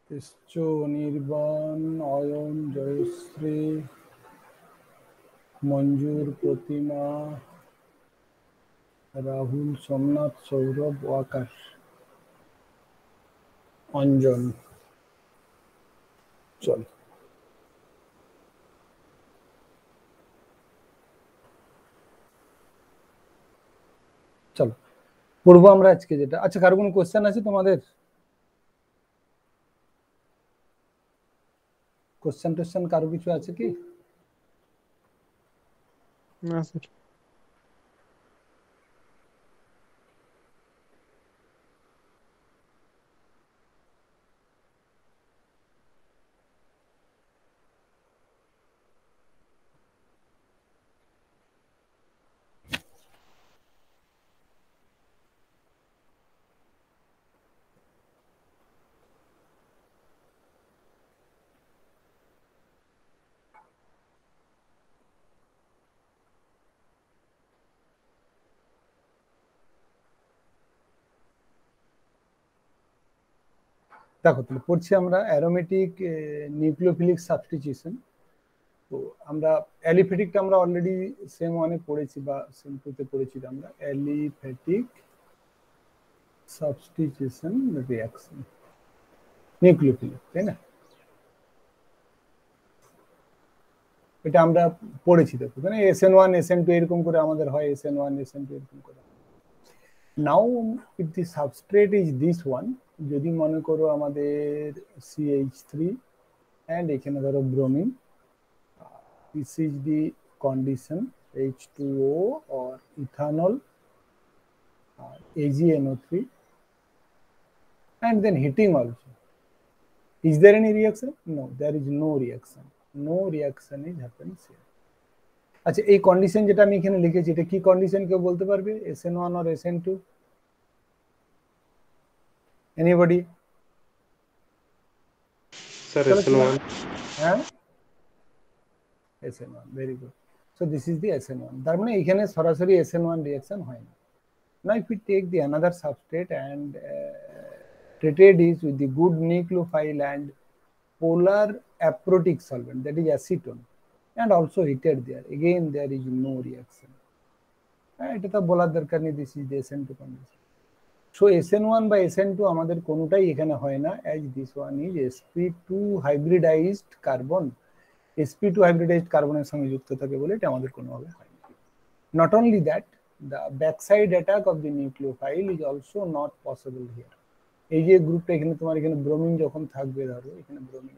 তেজস্ব, অনির্বাণ, অয়ন, জয়শ্রী, মঞ্জুর, প্রতিমা, রাহুল, সোমনাথ, সৌরভ, ওয়াকার, অঞ্জন। চল চলো পড়বো আমরা আজকে যেটা। আচ্ছা, কারো কোনো কোশ্চেন আছে তোমাদের? কোশ্চেন টোশ্চেন কারো কিছু আছে কি? না স্যার। দেখো তাহলে পড়ছি আমরা অ্যারোমেটিক নিউক্লিওফিলিক সাবস্টিটিউশন। তো আমরা অ্যালিফেটিকটা আমরা অলরেডি সেম ওয়ানে পড়েছি বা সেম টুতে পড়েছি আমরা, অ্যালিফেটিক সাবস্টিটিউশন রিঅ্যাকশন নিউক্লিওফিলিক, তাই না? এটা আমরা পড়েছি। দেখো এখানে SN1 SN2 এরকম করে আমাদের হয়, SN1 SN2 এরকম করে। নাও if the substrate is this one, যদি মনে করো আমাদের CH3 এন্ড এখানে ধরো bromine, this is the condition, H2O or ethanol, AgNO3, and then heating also. Is there any reaction? No, there is no reaction. No reaction is happens here. আচ্ছা, এই condition যেটা আমি এখানে লিখেছি এটা কি কন্ডিশন কেউ বলতে পারবে? SN1 or SN2? Anybody? Sir SN1। হ্যাঁ, SN1, very good. So this is the SN1. তার মানে এখানে সরাসরি SN1 রিঅ্যাকশন হয় না। Now if we take the another substrate and treated is with the good nucleophile and polar aprotic solvent, that is acetone, and also heated there, again there is no reaction. এটা তো বলার দরকার নেই, this is the SN2 condition. So SN1 by SN2 আমাদের কোনোটাই এখানে হয় না, as this one is sp2 hybridized carbon, sp2 hybridized কার্বনের সঙ্গে যুক্ত থাকে বলে এটা আমাদের কোনোভাবে হয় না। Not only that, the backside attack of the nucleophile is also not possible here. এই যে গ্রুপটা এখানে তোমার এখানে ব্রোমিন যখন থাকবে, ধরো এখানে bromine,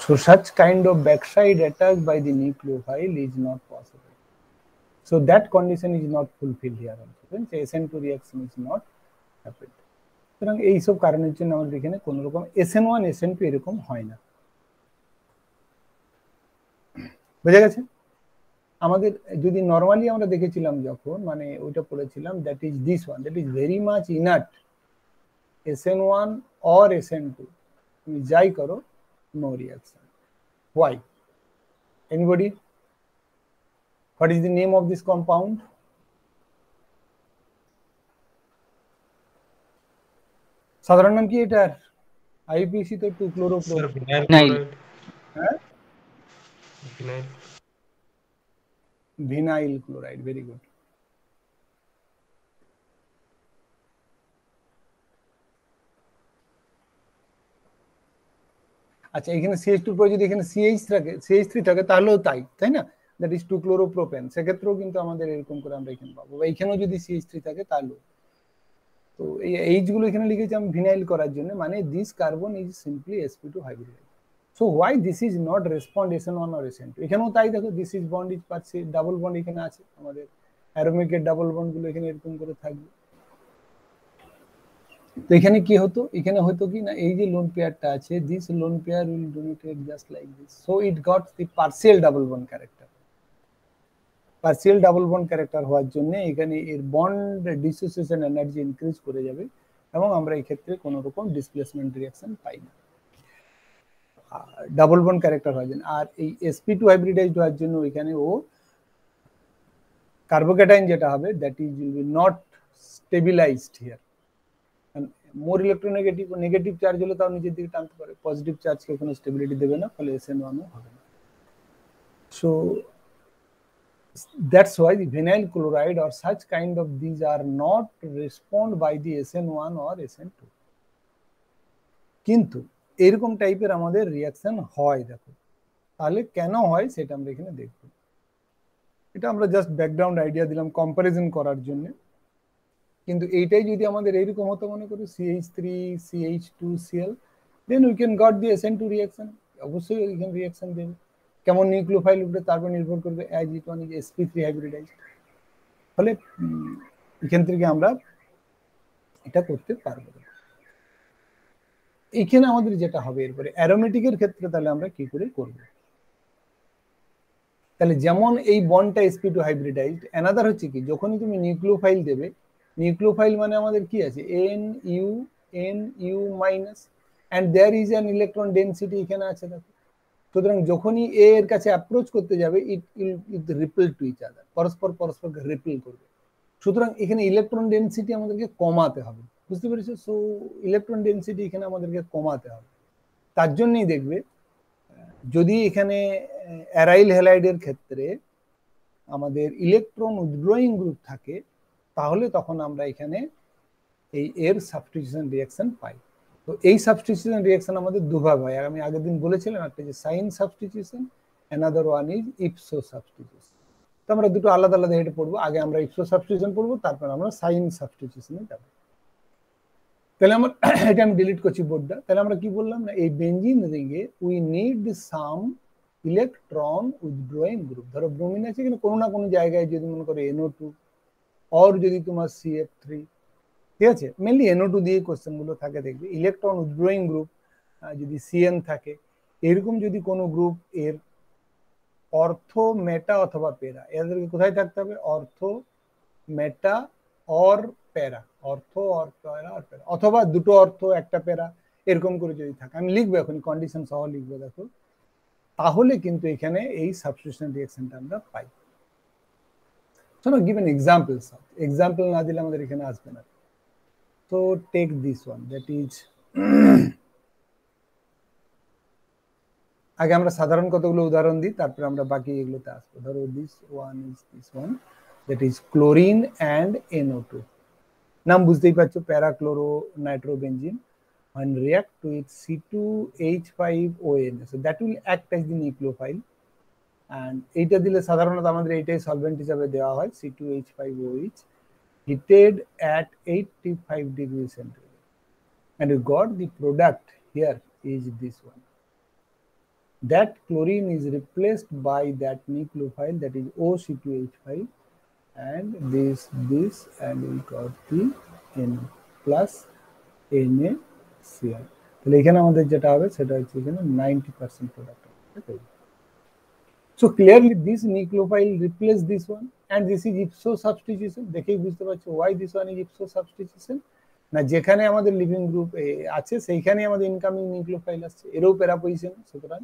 so such kind of backside attack by the nucleophile is not possible. So that condition is not fulfilled here also. Then SN2 reaction is not happened. সুতরাং এইসব কারণের জন্য আমাদের এখানে কোনো রকম SN1 SN2 এরকম হয় না। বুঝা গেছে? আমাদের যদি নরমালি আমরা দেখেছিলাম যখন, মানে ওইটা পড়েছিলাম, that is this one, that is very much inert, SN1 or SN2, তুমি যাই করো, no reaction. Why? Anybody? What is the name of this compound? সাধারণ নাম কি এটার? IUPAC তো 2-chloro-pro। হ্যাঁ, ভিনাইল ক্লোরাইড, ভেরি গুড। আচ্ছা, এখানে CH2 পরে যদি এখানে CH3 থাকে তাহলেও তাই না, দ্যাট ইজ 2-chloropropane। সেক্ষেত্রেও কিন্তু আমাদের এরকম করে আমরা এখানে পাবো, বা এখানেও যদি CH3 থাকে তাহলেও। তো এই এইচ গুলো এখানে লিখেছি আমি ভিনাইল করার জন্য, মানে this carbon is simply sp2 hybrid. So why this is not respond SN1 or SN2? এখানেও তাই, দেখো দিস ইজ বন্ড ইজ পাচ্ছে, ডাবল বন্ড এখানে আছে, আমাদের অ্যারোমেটিক ডাবল বন্ড গুলো এখানে এরকম করে থাকবে। তো এখানে কি হতো, এখানে হতো কি না, এই যে লোন পেয়ারটা আছে, this lone pair will donated just like this, so it got the partial double bond character. Partial double bond character হওয়ার জন্য এখানে এর বন্ড ডিসোসিয়েশন এনার্জি ইনক্রিজ করে যাবে, এবং আমরা এই ক্ষেত্রে কোনো রকম ডিসপ্লেসমেন্ট রিঅ্যাকশন পাই না ডাবল বন্ড ক্যারেক্টার হওয়ার জন্য। আর এই sp2 হাইব্রিডাইজড হওয়ার জন্য এখানে ও কার্বোক্যাটাইন যেটা হবে, that is will be not stabilised here, more electronegative, negative charge হলে তাও নিচের দিকে টানতে পারে, পজিটিভ চার্জকে কোনো স্টেবিলিটি দেবে না, ফলে SN1 হবে না। So that's why the vinyl chloride or such kind of these are not respond by the SN1 or SN2. কিন্তু এরকম টাইপের আমাদের রিয়াকশন হয়, দেখো তাহলে কেন হয় সেটা আমরা এখানে দেখব। এটা আমরা জাস্ট ব্যাকগ্রাউন্ড আইডিয়া দিলাম কম্পারিজন করার জন্য, কিন্তু এইটাই যদি আমাদের এইরকম হতো মনে করি CH3 CH2Cl, then we can got the SN2 reaction, অবশ্যই এখানে রিয়াকশন দেবে। কেমন নিউক্লিওফাইল উপরে তার উপর নির্ভর করবে, as it one is sp3 hybridized, ফলে এখান থেকে আমরা এটা করতে পারবো। এখানে আমাদের যেটা হবে এরপরে অ্যারোমেটিকের ক্ষেত্রে তাহলে আমরা কি করে করব, তাহলে যেমন এই বন্ডটা sp2 হাইব্রিডাইজড, অ্যানাদার হচ্ছে কি যখনই তুমি নিউক্লিওফাইল দেবে, নিউক্লিওফাইল মানে আমাদের কি আছে NU minus, and there is an electron density এখানে আছে দেখো। সুতরাং যখনই এ এর কাছে অ্যাপ্রোচ করতে যাবে ইট রিপেল টু ইচ আদার, পরস্পরকে রিপেল করবে। সুতরাং এখানে ইলেকট্রন ডেনসিটি আমাদেরকে কমাতে হবে, বুঝতে পেরেছো? সো ইলেকট্রন ডেনসিটি এখানে আমাদেরকে কমাতে হবে। তার জন্যই দেখবে যদি এখানে অ্যারাইল হ্যালাইডের ক্ষেত্রে আমাদের ইলেকট্রন উইথড্রয়িং গ্রুপ থাকে, তাহলে তখন আমরা এখানে এই এর সাবস্টিটিউশন রিঅ্যাকশন পাই। তো এই সাবস্টিটিউশন রিঅ্যাকশন আমাদের দুভাবে হয়, আমি আগের দিন বলেছিলাম, একটা যে cine substitution, another one is ipso substitution. তো আমরা দুটো আলাদা আলাদা হেডে পড়বো, আগে আমরা ইপসো সাবস্টিটিউশন পড়বো, তারপর আমরা সাইন সাবস্টিটিউশনে যাব। তাহলে আমরা এটা আমি ডিলিট করছি বোর্ডটা। তাহলে আমরা কি বললাম না, এই বেনজিন রিংয়ে we need some electron withdrawing group. ধরো ব্রোমিন আছে কিন্তু কোনো না কোনো জায়গায় যদি মনে করো NO2, অর যদি তোমার CF3, ঠিক আছে, মেনলি NO2 দিয়ে কোশ্চেন গুলো থাকে, দেখবে ইলেকট্রন উইথড্রয়িং গ্রুপ যদি CN থাকে, এরকম যদি কোনো গ্রুপ এর অর্থ মেটা অথবা পেরা, এদেরকে কোথায় থাকতে হবে, অর্থ মেটা অর প্যারা, অর্থ অর প্যারা অর প্যারা, অথবা দুটো অর্থ একটা প্যারা, এরকম করে যদি থাকে, আমি লিখবো এখন কন্ডিশন সহ লিখবো দেখো, তাহলে কিন্তু এখানে এই সাবস্টিটিউশন রিঅ্যাকশনটা আমরা পাই। চলো গিভ এন এক্সাম্পল, এক্সাম্পল না দিলে আমাদের এখানে আসবে না। তো take this one, that is, আগে আমরা সাধারণ কতগুলো উদাহরণ দিই, তারপরে আমরা বাকি এগুলোতে আসবো। ধরো this one is this one, that is chlorine and NO2। নাম বুঝতেই পারছো, প্যারাক্লোরো nitrobenzene, when react with C2H5ON, so that will act as the nucleophile, and এইটা দিলে সাধারণত আমাদের এইটাই সলভেন্ট হিসেবে দেওয়া হয়, C2H5OH, heated at 85 degrees centigrade, and we got the product here is this one. That chlorine is replaced by that nucleophile, that is OC2H5, and this, and we got the N plus NaCl. তাহলে এখানে আমাদের যেটা হবে সেটা হচ্ছে এখানে 90% product হবে। So clearly this nucleophile replace this one, and this is ipso substitution. দেখেই বুঝতে পারছো why this one is ipso substitution, না যেখানে আমাদের লিভিং গ্রুপ আছে সেইখানে আমাদের ইনকামিং নিউক্লিওফাইল আসছে, এরও প্যারা পজিশন। সুতরাং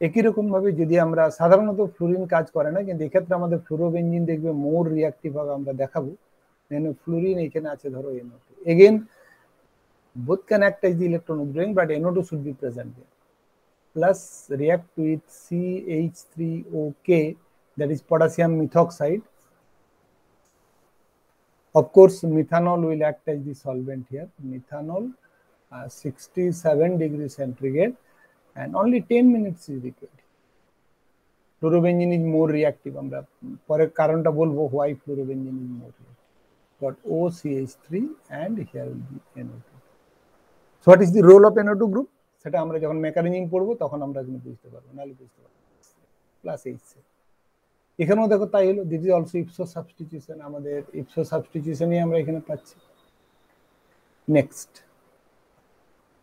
একই রকম ভাবে যদি আমরা, সাধারণত ফ্লুরিন কাজ করে না, কিন্তু এক্ষেত্রে আমাদের ফ্লুরোবেনজিন দেখবে মোর রিঅ্যাক্টিভ হবে, আমরা দেখাবো। ফ্লুরিন এখানে আছে ধরো NO2, again both can act as the electron withdrawing, but NO2 should be present there, plus react with CH3OK, that is potassium methoxide. Of course methanol will act as the solvent here, methanol 67 degrees centigrade, and only 10 minutes is required. Fluorobenzene is more reactive, আমরা পরে কারণটা বলবো why fluorobenzene is more reactive. Got OCH3 and here will be NO2. So what is the role of NO2 group, সেটা আমরা যখন mechanism পড়বো তখন আমরা কিন্তু বুঝতে পারবো, নাহলে বুঝতে পারবো। প্লাস H, এখানেও দেখো তাই হলো, দিস ইজ অলসো ইপসো সাবস্টিটিউশন, আমাদের ইপসো সাবস্টিটিউশনই আমরা এখানে পাচ্ছি। নেক্সট,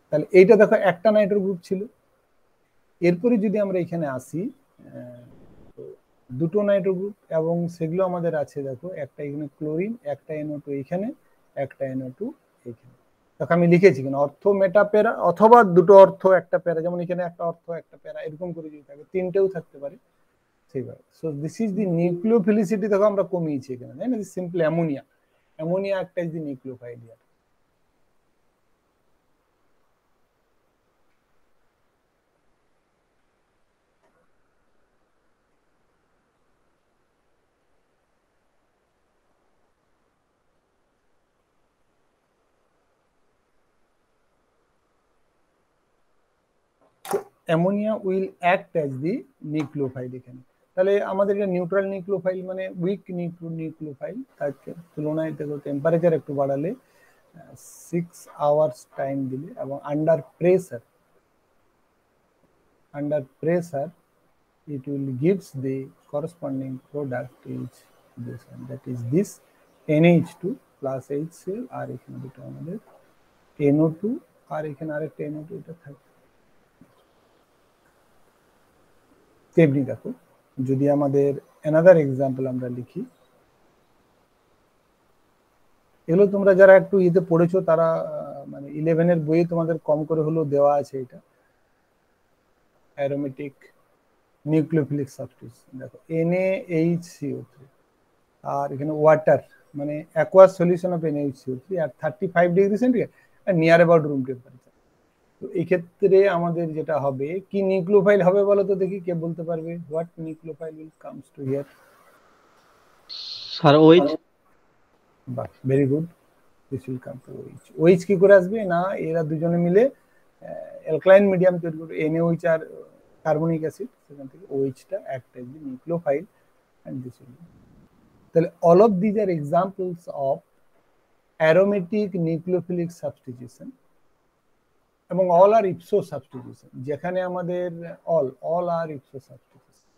তাহলে এইটা দেখো একটা নাইট্রো গ্রুপ ছিল, এরপরে যদি আমরা এখানে আসি, দুটো নাইট্রো গ্রুপ, এবং সেগুলো আমাদের আছে দেখো, একটা এখানে ক্লোরিন, একটা NO2 এখানে, একটা NO2 এখানে। দেখো আমি লিখেছি কিনা, অর্থ মেটা প্যারা, অথবা দুটো অর্থ একটা প্যারা, যেমন এখানে একটা অর্থ একটা প্যারা, এরকম করে যদি থাকে, তিনটেও থাকতে পারে সেইভাবে। সো দিস ইজ দি নিউক্লিওফিলিসিটি, দেখো আমরা কমিয়েছি এখানে, তাই না, সিম্পল অ্যামোনিয়া, অ্যামোনিয়া একটা is the nucleophile here. Ammonia will act as the nucleophile এখানে। তাহলে আমাদের এটা নিউট্রাল নিউক্লিওফাইল মানে উইক নিউক্লিওফাইল, তার তুলনায় দেখো টেম্পারেচার একটু বাড়ালে 6 আওয়ার্স টাইম দিলে এবং under pressure it will gives the corresponding product is this one, that is this NH2 plus HCl আর এখানে দুটো আমাদের NO2 আর এখানে আরেকটা NO2 এটা থাকে। তেমনি দেখো যদি আমাদের another example আমরা লিখি, এগুলো তোমরা যারা একটু ইতে পড়েছো তারা মানে 11 এর বইয়ে তোমাদের কম করে হলেও দেওয়া আছে এটা অ্যারোমেটিক নিউক্লিওফিলিক সাবস্টিটিউশন। দেখো NaHCO3 আর এখানে ওয়াটার মানে অ্যাকোয়াস সলিউশন অফ NaHCO3 আর 35 ডিগ্রি সেন্টিগ্রেড আর নিয়ার অ্যাবাউট রুম টেম্পারেচার। তো এই ক্ষেত্রে আমাদের যেটা হবে কি নিউক্লিওফাইল হবে বলো তো দেখি, কে বলতে পারবে? What nucleophile will comes to here? Sir OH। বাহ, very good, this will come to OH। OH কি করে আসবে না, এরা দুজনে মিলে অ্যালকালাইন মিডিয়াম তৈরি করবে, NaOH আর কার্বনিক অ্যাসিড, সেখান থেকে OH টা act as the nucleophile and this will. তাহলে all of this are examples of aromatic nucleophilic substitution এবং অল আর ইপসো সাবস্টিটিউশন, যেখানে আমাদের অল আর ইপসো সাবস্টিটিউশন,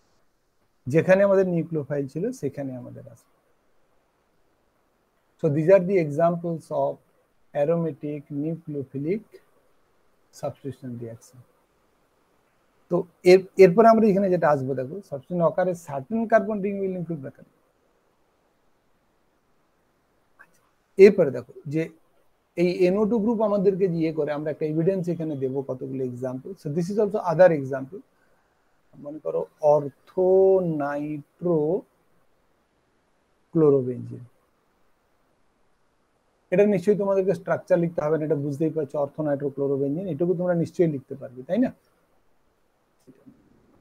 যেখানে আমাদের নিউক্লিওফাইল ছিল সেখানে আমাদের আসবে। So these are the examples of aromatic nucleophilic substitution reaction. তো এরপর আমরা এখানে যেটা আসবো দেখো, substitution occurs certain carbon ring will include the carbon। এরপরে দেখো যে এই NO2 গ্রুপ আমাদেরকে দিয়ে করে আমরা একটা এভিডেন্স এখানে দেব কতগুলো example. So this is also other example. মনে করো অর্থো নাইট্রো ক্লোরোবেনজিন, এটা নিশ্চয়ই তোমাদেরকে স্ট্রাকচার লিখতে হবে না, এটা বুঝতেই পারছো, অর্থো নাইট্রো ক্লোরোবেনজিন এটুকু তোমরা নিশ্চয়ই লিখতে পারবে, তাই না?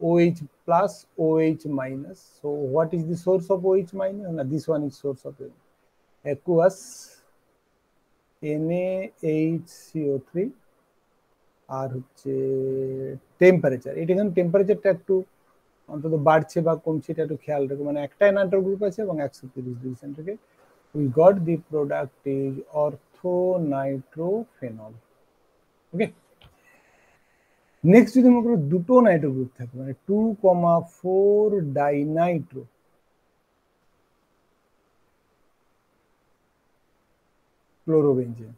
OH plus OH minus, so what is the source of OH minus? No, this one is source of aqueous NaHCO3 আর হচ্ছে টেম্পারেচার, এটা এখানে টেম্পারেচারটা একটু অন্তত বাড়ছে বা কমছে এটা একটু খেয়াল রাখো, মানে একটাই নাইট্রো গ্রুপ আছে এবং 130 degree centigrade. We got the product is orthonitrophenol. Okay. Next যদি মনে করো দুটো নাইট্রো গ্রুপ থাকে মানে 2,4 ডাইনাইট্রো chlorobenzene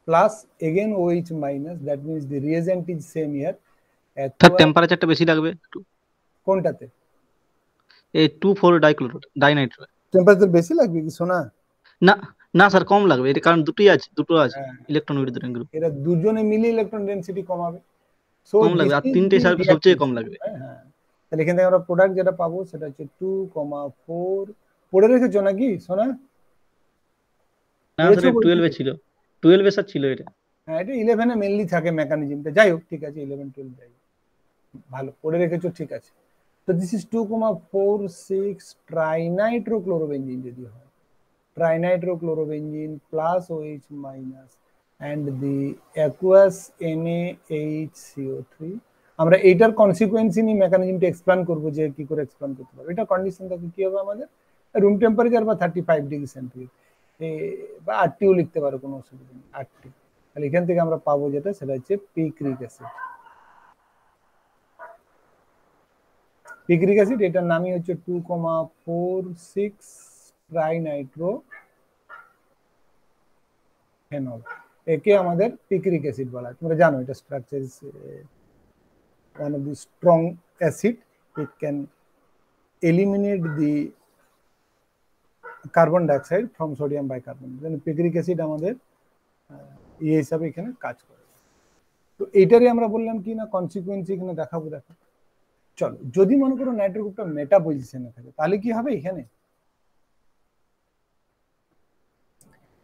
plus again OH minus, that means the reagent is same here. তার টেম্পারেচারটা বেশি লাগবে কোনটাতে? এই 2,4 ডাইনাইট্রো টেম্পারেচার বেশি লাগবে কি সোনা? না না স্যার, কম লাগবে, এটা কারণ দুটো আছে ইলেকট্রন উইথ গ্রুপ, এরা দুজনে মিলে ইলেকট্রন ডেনসিটি কমাবে, সো কম লাগবে আর তিনটে হিসাবে সবচেয়ে কম লাগবে। হ্যাঁ, তাহলে এখান থেকে আমরা প্রোডাক্ট যেটা পাবো সেটা হচ্ছে 2,4 পড়ে রেখেছো নাকি সোনা? না স্যার 12 এ ছিল, 12 এ স্যার ছিল এটা। হ্যাঁ, এটা 11 এ মেইনলি থাকে মেকানিজমটা, যাই হোক ঠিক আছে 11 12 যাই ভালো পড়ে রেখেছো, ঠিক আছে। তো দিস ইজ 2,46 ট্রাইনাইট্রোক্লোরোবেনজিন যদি হয়, trinitrochlorobenzene plus OH minus and the aqueous NaHCO3। আমরা এইটার কনসিকুয়েন্স নিয়ে মেকানিজমটা এক্সপ্লেন করব যে কি করে এক্সপ্লেন করতে পারবো। এটা কন্ডিশনটা কি হবে আমাদের রুম টেম্পারেচার বা 35 ডিগ্রি সেন্টিগ্রেড বা 8টিও লিখতে পারো, কোনো অসুবিধা নেই 8টি। তাহলে এখান থেকে আমরা পাবো যেটা সেটা হচ্ছে পিক্রিক অ্যাসিড। পিক্রিক অ্যাসিড এটার নামই হচ্ছে 2,46 ট্রাইনাইট্রোফেনল, একে আমাদের পিক্রিক অ্যাসিড বলা হয়। তোমরা জানো এটা structure is one of the strong acid, it can eliminate the carbon dioxide from sodium bicarbonate. Picric acid আমাদের ইয়ে হিসাবে এখানে কাজ করে। তো এইটারই আমরা বললাম কি না কনসিকুয়েন্স এখানে দেখাবো। দেখো চলো, যদি মনে করো নাইট্রো গ্রুপটা মেটা পজিশনে থাকে তাহলে কি হবে এখানে?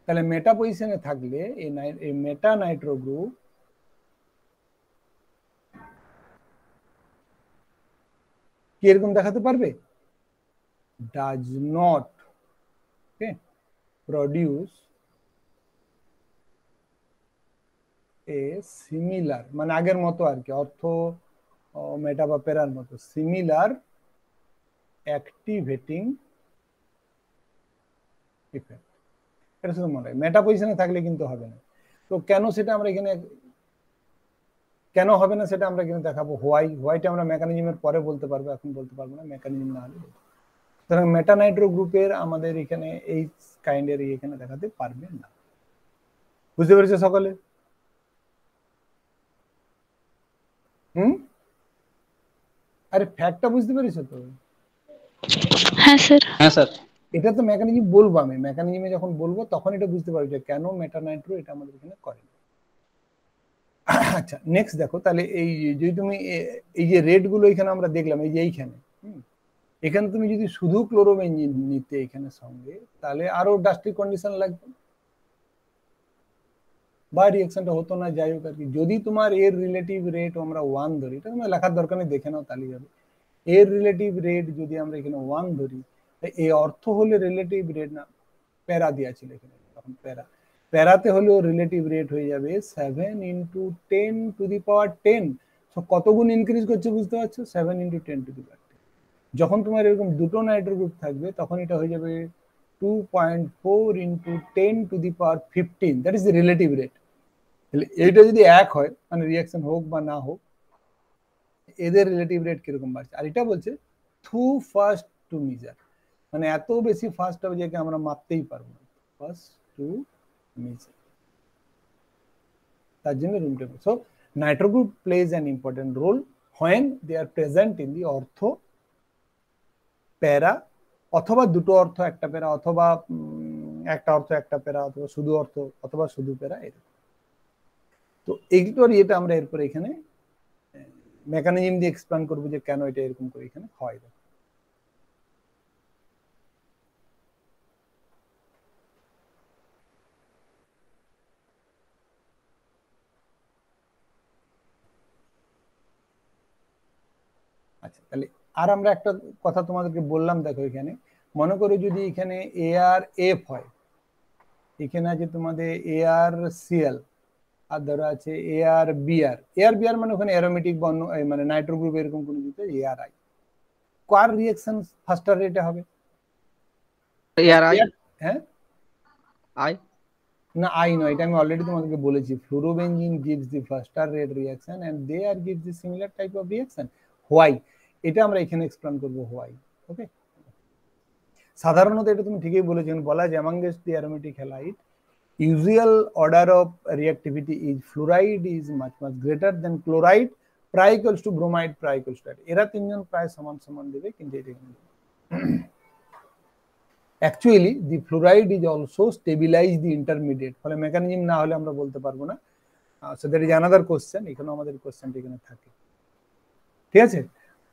তাহলে মেটা পজিশনে থাকলে এই মেটা নাইট্রো গ্রুপ কি এরকম দেখাতে পারবে? Does not produce a similar মানে আগের মতো আর কি, অর্থ মেটা বা প্যারার মতো সিমিলার অ্যাক্টিভেটিং ইফেক্ট। এটা শুধু মনে হয়, মেটা পজিশনে থাকলে কিন্তু হবে না। তো কেন সেটা আমরা এখানে কেন হবে না সেটা আমরা এখানে দেখাবো। হোয়াইটা আমরা মেকানিজমের পরে বলতে পারবো, এখন বলতে পারবো না, মেকানিজম না হলে। সুতরাং মেটা নাইট্রো গ্রুপের আমাদের এখানে এই কাইন্ডের এখানে দেখাতে পারবে না। বুঝতে পেরেছো সকলে? আরে ফ্যাক্টটা বুঝতে পেরেছো তো? হ্যাঁ স্যার। হ্যাঁ স্যার। এটা তো মেকানিজম বলবো, আমি মেকানিজমে যখন বলবো তখন এটা বুঝতে পারবে যে কেন মেটা নাইট্রো এটা আমাদের এখানে করে। আচ্ছা নেক্সট দেখো তাহলে, এই যদি তুমি এই যে রেড গুলো এখানে আমরা দেখলাম, এই যে এইখানে এখানে তুমি যদি শুধু ক্লোরোবেনজিন নিতে এখানে সঙ্গে, তাহলে আরো ডাস্টিক কন্ডিশন লাগবে বা রিঅ্যাকশনটা হতো না, যাই হোক আর কি। যদি তোমার এর রিলেটিভ রেট আমরা 1 ধরি, এটা তোমার লেখার দরকার নেই, দেখে নাও তাহলে যাবে। এর রিলেটিভ রেট যদি আমরা এখানে 1 ধরি, এই অর্থ হলে রিলেটিভ রেট না, প্যারা দেওয়া ছিল এখানে, তখন প্যারাতে হলেও রিলেটিভ রেট হয়ে যাবে 7 × 10⁻10। সো কত গুণ ইনক্রিজ করছে বুঝতে পারছো? 7 × 10⁻10। যখন তোমার এরকম দুটো নাইট্রো গ্রুপ থাকবে তখন এটা হয়ে যাবে 2.4 × 10⁻15। That is the relative rate. তাহলে এইটা যদি এক হয়, মানে রিঅ্যাকশন হোক বা না হোক, এদের রিলেটিভ রেট কিরকম বাড়ছে। আর এটা বলছে টু ফাস্ট টু মেজার, মানে এত বেশি ফাস্ট হবে যে আমরা মাপতেই পারবো না, ফাস্ট টু মেজার, তার জন্য room temperature. So nitro group plays an important role when they are present in the অর্থ, প্যারা, অথবা দুটো অর্থ একটা প্যারা, অথবা একটা অর্থ একটা প্যারা, অথবা শুধু অর্থ, অথবা শুধু প্যারা, এরকম। তো এইগুলোর এটা আমরা এরপর এখানে মেকানিজম দিয়ে এক্সপ্লেন করবো যে কেন এটা এরকম করে এখানে হয়। আচ্ছা তাহলে আর আমরা একটা কথা তোমাদেরকে বললাম, দেখো এখানে মনে করো যদি এখানে ArF হয়, এখানে আছে তোমাদের ArCl, আর ধরো আছে ArBr মানে ওখানে অ্যারোমেটিক বর্ণ, মানে নাইট্রো গ্রুপ এরকম কোনো কিছু, ArI, কার রিঅ্যাকশন ফাস্টার রেটে হবে? হ্যাঁ আই না, আই নয়, এটা আমি অলরেডি তোমাদেরকে বলেছি। ফ্লুরোবেনজিন gives the faster rate reaction and they are gives the similar type of reaction. Why? এটা আমরা এখানে এক্সপ্লেন করব why. ওকে, সাধারণত এটা তুমি ঠিকই বলেছো, বলা যে amongst the aromatic halide usual order of reactivity is fluoride is much greater than chloride, প্রায় equals to bromide, প্রায় equals to, এরা তিনজন প্রায় সমান সমান দেবে, কিন্তু এটা actually the fluoride is also stabilize the intermediate, ফলে মেকানিজম না হলে আমরা বলতে পারবো না। So that is another question, এখানে আমাদের কোশ্চেনটা এখানে থাকে, ঠিক আছে।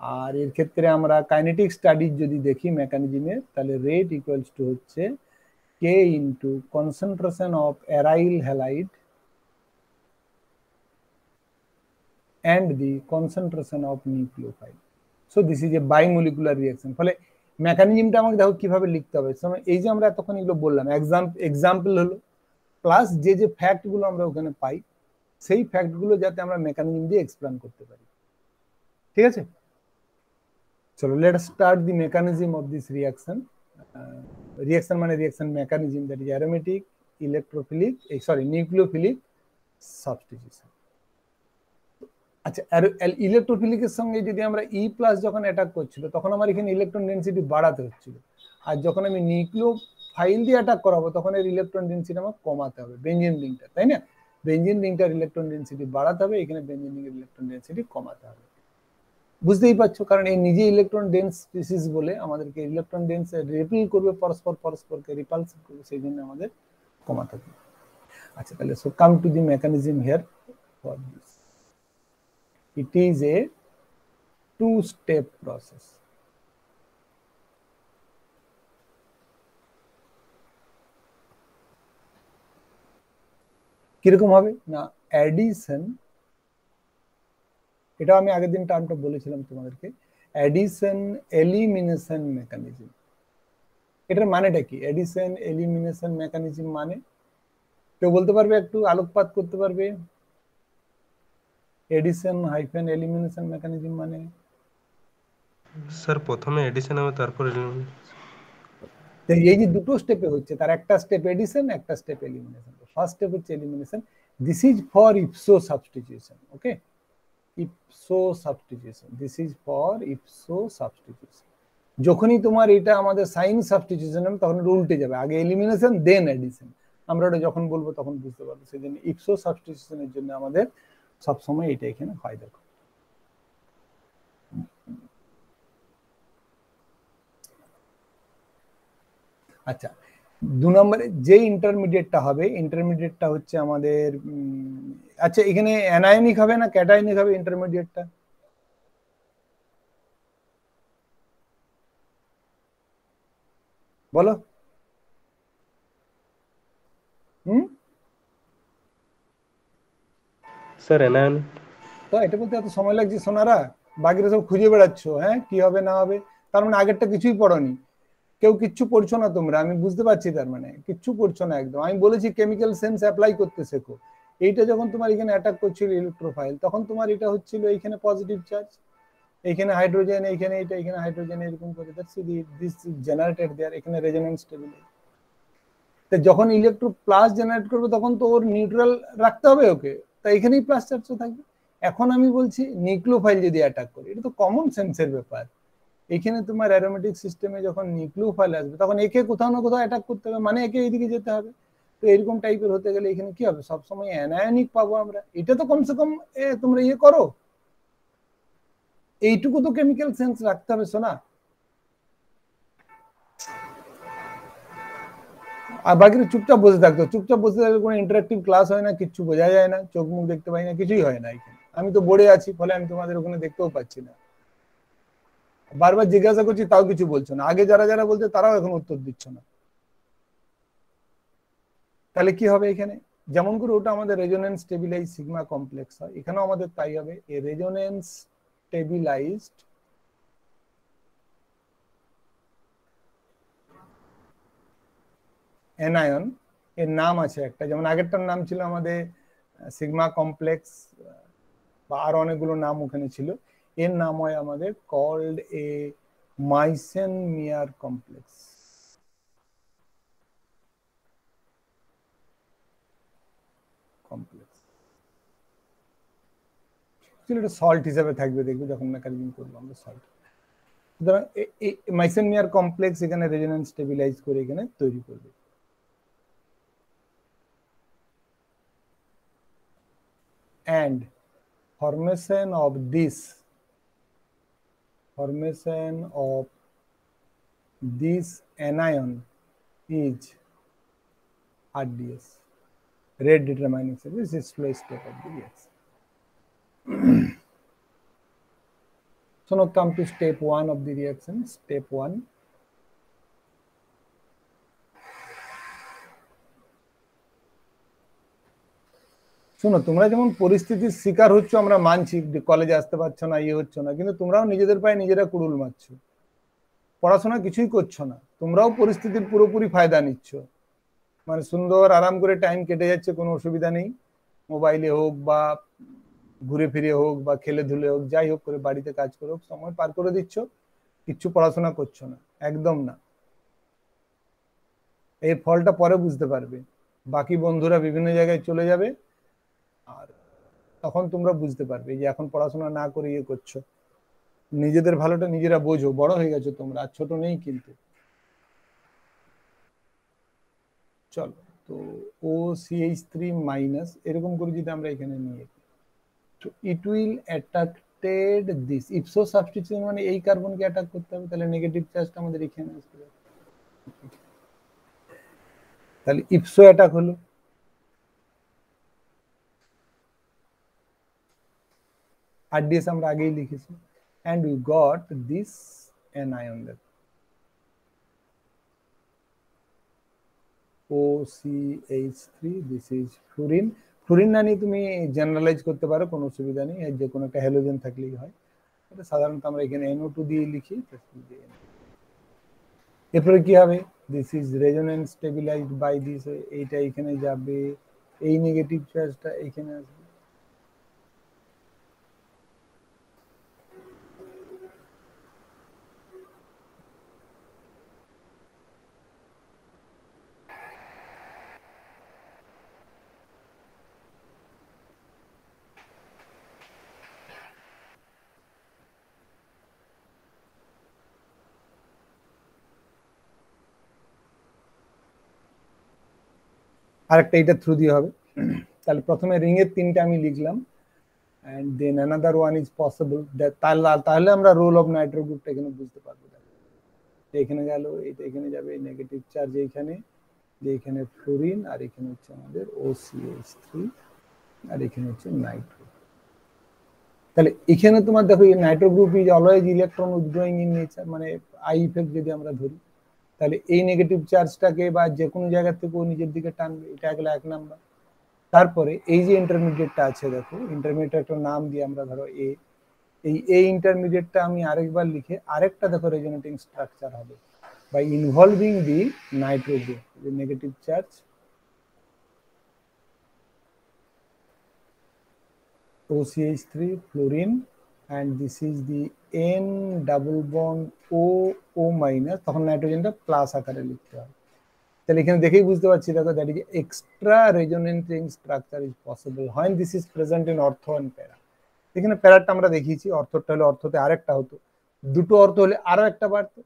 আর এর ক্ষেত্রে আমরা কাইনেটিক স্টাডিজ যদি দেখি মেকানিজমে, তাহলে রেট ইকুয়ালস টু হচ্ছে K into concentration of aryl halide and the concentration of nucleophile. So this is a bimolecular reaction. ফলে মেকানিজমটা আমাকে দেখো কিভাবে লিখতে হবে। এই যে আমরা এতক্ষণ এগুলো বললাম, এক্সাম্পল হলো, প্লাস যে যে ফ্যাক্ট গুলো আমরা ওখানে পাই, সেই ফ্যাক্ট গুলো যাতে আমরা মেকানিজম দিয়ে এক্সপ্লেন করতে পারি, ঠিক আছে। চলো let us start the mechanism of this reaction. Reaction মানে reaction mechanism, that is aromatic, electrophilic, nucleophilic substitution. আচ্ছা, ইলেকট্রোফিলিকের সঙ্গে যদি আমরা E+ যখন অ্যাটাক করছিল, তখন আমার এখানে ইলেকট্রন ডেনসিটি বাড়াতে হচ্ছিল, আর যখন আমি নিউক্লিওফাইল দিয়ে অ্যাটাক করাবো তখন এর ইলেকট্রন ডেনসিটি আমার কমাতে হবে, বেঞ্জিন রিংটা, তাই না? বেঞ্জিন রিংটার ইলেকট্রন ডেনসিটি বাড়াতে হবে, এখানে বেঞ্জিন রিংয়ের ইলেকট্রন ডেনসিটি কমাতে হবে। বুঝতেই পারছো, কারণ এই নিজে ইলেকট্রন ডেন্স স্পিসিস বলে আমাদেরকে ইলেকট্রন ডেন্স রিপেল করবে, পরস্পরকে রিপালসিভ করবে, সেই জন্য আমাদের কমাতে হবে। আচ্ছা তাহলে so come to the mechanism here for this. It is a two-step process. কিরকম হবে না, অ্যাডিশন, এটা আমি আগের দিন টার্মটা বলেছিলাম তোমাদেরকে, অ্যাডিশন এলিমিনেশন মেকানিজম। এটার মানেটা কি? অ্যাডিশন এলিমিনেশন মেকানিজম মানে কেউ বলতে পারবে, একটু আলোকপাত করতে পারবে? এডিশন হাইফেন এলিমিনেশন মেকানিজম মানে স্যার প্রথমে এডিশন হবে তারপর elimination। এই যে দুটো স্টেপে হচ্ছে, তার একটা স্টেপ এডিশন, একটা স্টেপ এলিমিনেশন। ফার্স্ট স্টেপ হচ্ছে elimination. This is for ipso substitution. Okay, ipso substitution, this is for ipso substitution. যখনই তোমার এটা আমাদের সাইন সাবস্টিটিউশন হবে তখন উল্টে যাবে, আগে এলিমিনেশন দেন এডিশন। আমরা ওটা যখন বলবো তখন বুঝতে পারবো। সেই জন্য ইপসো সাবস্টিটিউশনের জন্য আমাদের সবসময় এটা এখানে হয়। দেখো আচ্ছা, 2 নম্বরে যে ইন্টারমিডিয়েটটা হবে, ইন্টারমিডিয়েটটা হচ্ছে আমাদের আচ্ছা এখানে অ্যানায়নিক হবে না ক্যাটায়নিক হবে ইন্টারমিডিয়েটটা? বলো। Sir anion. তো এটা বলতে এত সময় লাগছে সোনারা, বাকিরা সব খুঁজে বেড়াচ্ছ, হ্যাঁ কি হবে না হবে। তার মানে আগেরটা কিছুই পড়নি, কেউ কিচ্ছু পড়ছো না তোমরা, আমি বুঝতে পারছি। তার মানে কিচ্ছু পড়ছো না একদম। আমি বলেছি কেমিক্যাল সেন্স অ্যাপ্লাই করতে শেখো। এইটা যখন তোমার এখানে অ্যাটাক করছিল ইলেকট্রোফাইল, তখন তোমার এটা হচ্ছিল এইখানে পজিটিভ চার্জ, এইখানে হাইড্রোজেন, এইখানে এটা, এখানে হাইড্রোজেন, এরকম করে দিস জেনারেটেড দেয়ার, এখানে রেজোনেন্স স্টেবিলাইজ। তো যখন ইলেকট্রো প্লাস জেনারেট করবে তখন তো ওর নিউট্রাল রাখতে হবে ওকে, তাই এখানেই প্লাস চার্জ থাকবে। এখন আমি বলছি নিউক্লিওফাইল যদি অ্যাটাক করে, এটা তো কমন সেন্সের ব্যাপার। এখানে তোমার অ্যারোমেটিক সিস্টেমে যখন নিউক্লিওফাইল আসবে তখন একে কোথাও না কোথাও অ্যাটাক করতে হবে, মানে একে এইদিকে যেতে হবে। তো এরকম টাইপের হতে গেলে এখানে কি হবে, সবসময় অ্যানায়নিক পাবো আমরা। এটা তো কমসে কম তোমরা ইয়ে করো, এইটুকু তো কেমিক্যাল সেন্স রাখতে হবে শোনা। আর বাকিরা চুপচাপ বসে থাকতো, চুপচাপ বসে থাকলে কোনো ইন্টারেক্টিভ ক্লাস হয় না, কিচ্ছু বোঝা যায় না, চোখ মুখ দেখতে পাই না, কিছুই হয় না এখানে। আমি তো বোর্ডে আছি, ফলে আমি তোমাদের ওখানে দেখতেও পাচ্ছি না। বারবার জিজ্ঞাসা করছি তাও কিছু বলছো না, আগে যারা যারা বলছে তারাও এখন উত্তর দিচ্ছ না। তাহলে কি হবে এখানে, যেমন করে ওটা আমাদের রেজোনেন্স স্টেবিলাইজ সিগমা কমপ্লেক্স হয়, এখানেও আমাদের তাই হবে। এ রেজোনেন্স স্টেবিলাইজড অ্যানায়ন, এর নাম আছে একটা, যেমন আগেরটার নাম ছিল আমাদের সিগমা কমপ্লেক্স, বা আর অনেকগুলো নাম ওখানে ছিল। এর নাম হয় আমাদের কল্ড এ মাইসেন-মিয়ার কমপ্লেক্স। এটা সল্ট হিসেবে থাকবে, দেখবে যখন মেকানিজম করবো আমরা সল্ট। সুতরাং মাইসেন-মিয়ার কমপ্লেক্স এখানে রেজোনেন্স স্টেবিলাইজ করে এখানে তৈরি করবে। And formation of this anion is RDS, rate determining step. This is slow step of the reaction. So now come to step 1 of the reaction. Step 1. শোনো, তোমরা যেমন পরিস্থিতির শিকার হচ্ছ আমরা মানছি, কলেজে আসতে পারছো না, ইয়ে হচ্ছ না, কিন্তু তোমরাও নিজেদের পায়ে নিজেরা কুড়ুল মারছো, পড়াশোনা কিছুই করছো না, তোমরাও পরিস্থিতির পুরোপুরি ফায়দা নিচ্ছ। মানে সুন্দর আরাম করে টাইম কেটে যাচ্ছে, কোনো অসুবিধা নেই। মোবাইলে হোক বা ঘুরে ফিরে হোক বা খেলে ধুলে হোক, যাই হোক করে বাড়িতে কাজ করে হোক সময় পার করে দিচ্ছ, কিচ্ছু পড়াশোনা করছো না, একদম না। এর ফলটা পরে বুঝতে পারবে, বাকি বন্ধুরা বিভিন্ন জায়গায় চলে যাবে, আর তখন তোমরা বুঝতে পারবে যে এখন পড়াশোনা না করে ইয়ে করছো। নিজেদের ভালোটা নিজেরা বোঝো, বড় হয়ে গেছো তোমরা, আর ছোট নেই কিন্তু। চলো, তো OCH3 মাইনাস এরকম করে যদি আমরা এখানে নিয়ে, তো it will attracted this ipso substitution, মানে এই কার্বনকে অ্যাটাক করতে হবে, তাহলে নেগেটিভ চার্জটা আমাদের এখানে আসবে। তাহলে ইপসো অ্যাটাক হলো, RDS আমরা আগেই লিখেছি, and we got this anion there, OCH3, this is fluorine। Fluorine না নিয়ে তুমি জেনারেলাইজ করতে পারো, কোনো অসুবিধা নেই, যে কোনো একটা হ্যালোজেন থাকলেই হয়। এটা সাধারণত আমরা এখানে NO2 দিয়ে লিখি। এরপরে কি হবে, this is resonance stabilized by this, এইটা এখানে যাবে, এই নেগেটিভ চার্জটা এখানে আসবে, আরেকটা এটা থ্রু দিয়ে হবে। তাহলে প্রথমে রিং এর তিনটা আমি লিখলাম, and then another one is possible, তাহলে আমরা রোল অফ নাইট্রো গ্রুপটা এখানে বুঝতে পারবো। এখানে গেল, এটা এখানে যাবে, নেগেটিভ চার্জ এইখানে, যে এখানে ফ্লোরিন, আর এখানে হচ্ছে আমাদের OCH3, আর এখানে হচ্ছে নাইট্রো। তাহলে এখানে তোমার দেখো এই Nitro group is always electron withdrawing in nature, মানে আই ইফেক্ট যদি আমরা ধরি, তাহলে এই নেগেটিভ চার্জটাকে বা যে কোনো জায়গা থেকে ও নিজের দিকে টানবে, এটা গেল এক নাম্বার। তারপরে এই যে ইন্টারমিডিয়েটটা আছে, দেখো ইন্টারমিডিয়েট একটা নাম দিয়ে আমরা ধরো এই ইন্টারমিডিয়েটটা আমি আরেকবার লিখে আরেকটা দেখো রেজোনেটিং স্ট্রাকচার হবে by involving the nitro group, the negative charge OCH3 fluorine, and this is the N double bond O minus, তখন নাইট্রোজেনটা প্লাস আকারে লিখতে হবে। তাহলে এখানে দেখেই বুঝতে পারছি দেখো that is extra resonating structure is possible when this is present in ortho and para। এখানে প্যারাটা আমরা দেখিয়েছি, অর্থটা হলে অর্থতে আরেকটা হতো, দুটো অর্থ হলে আরো একটা বাড়তো।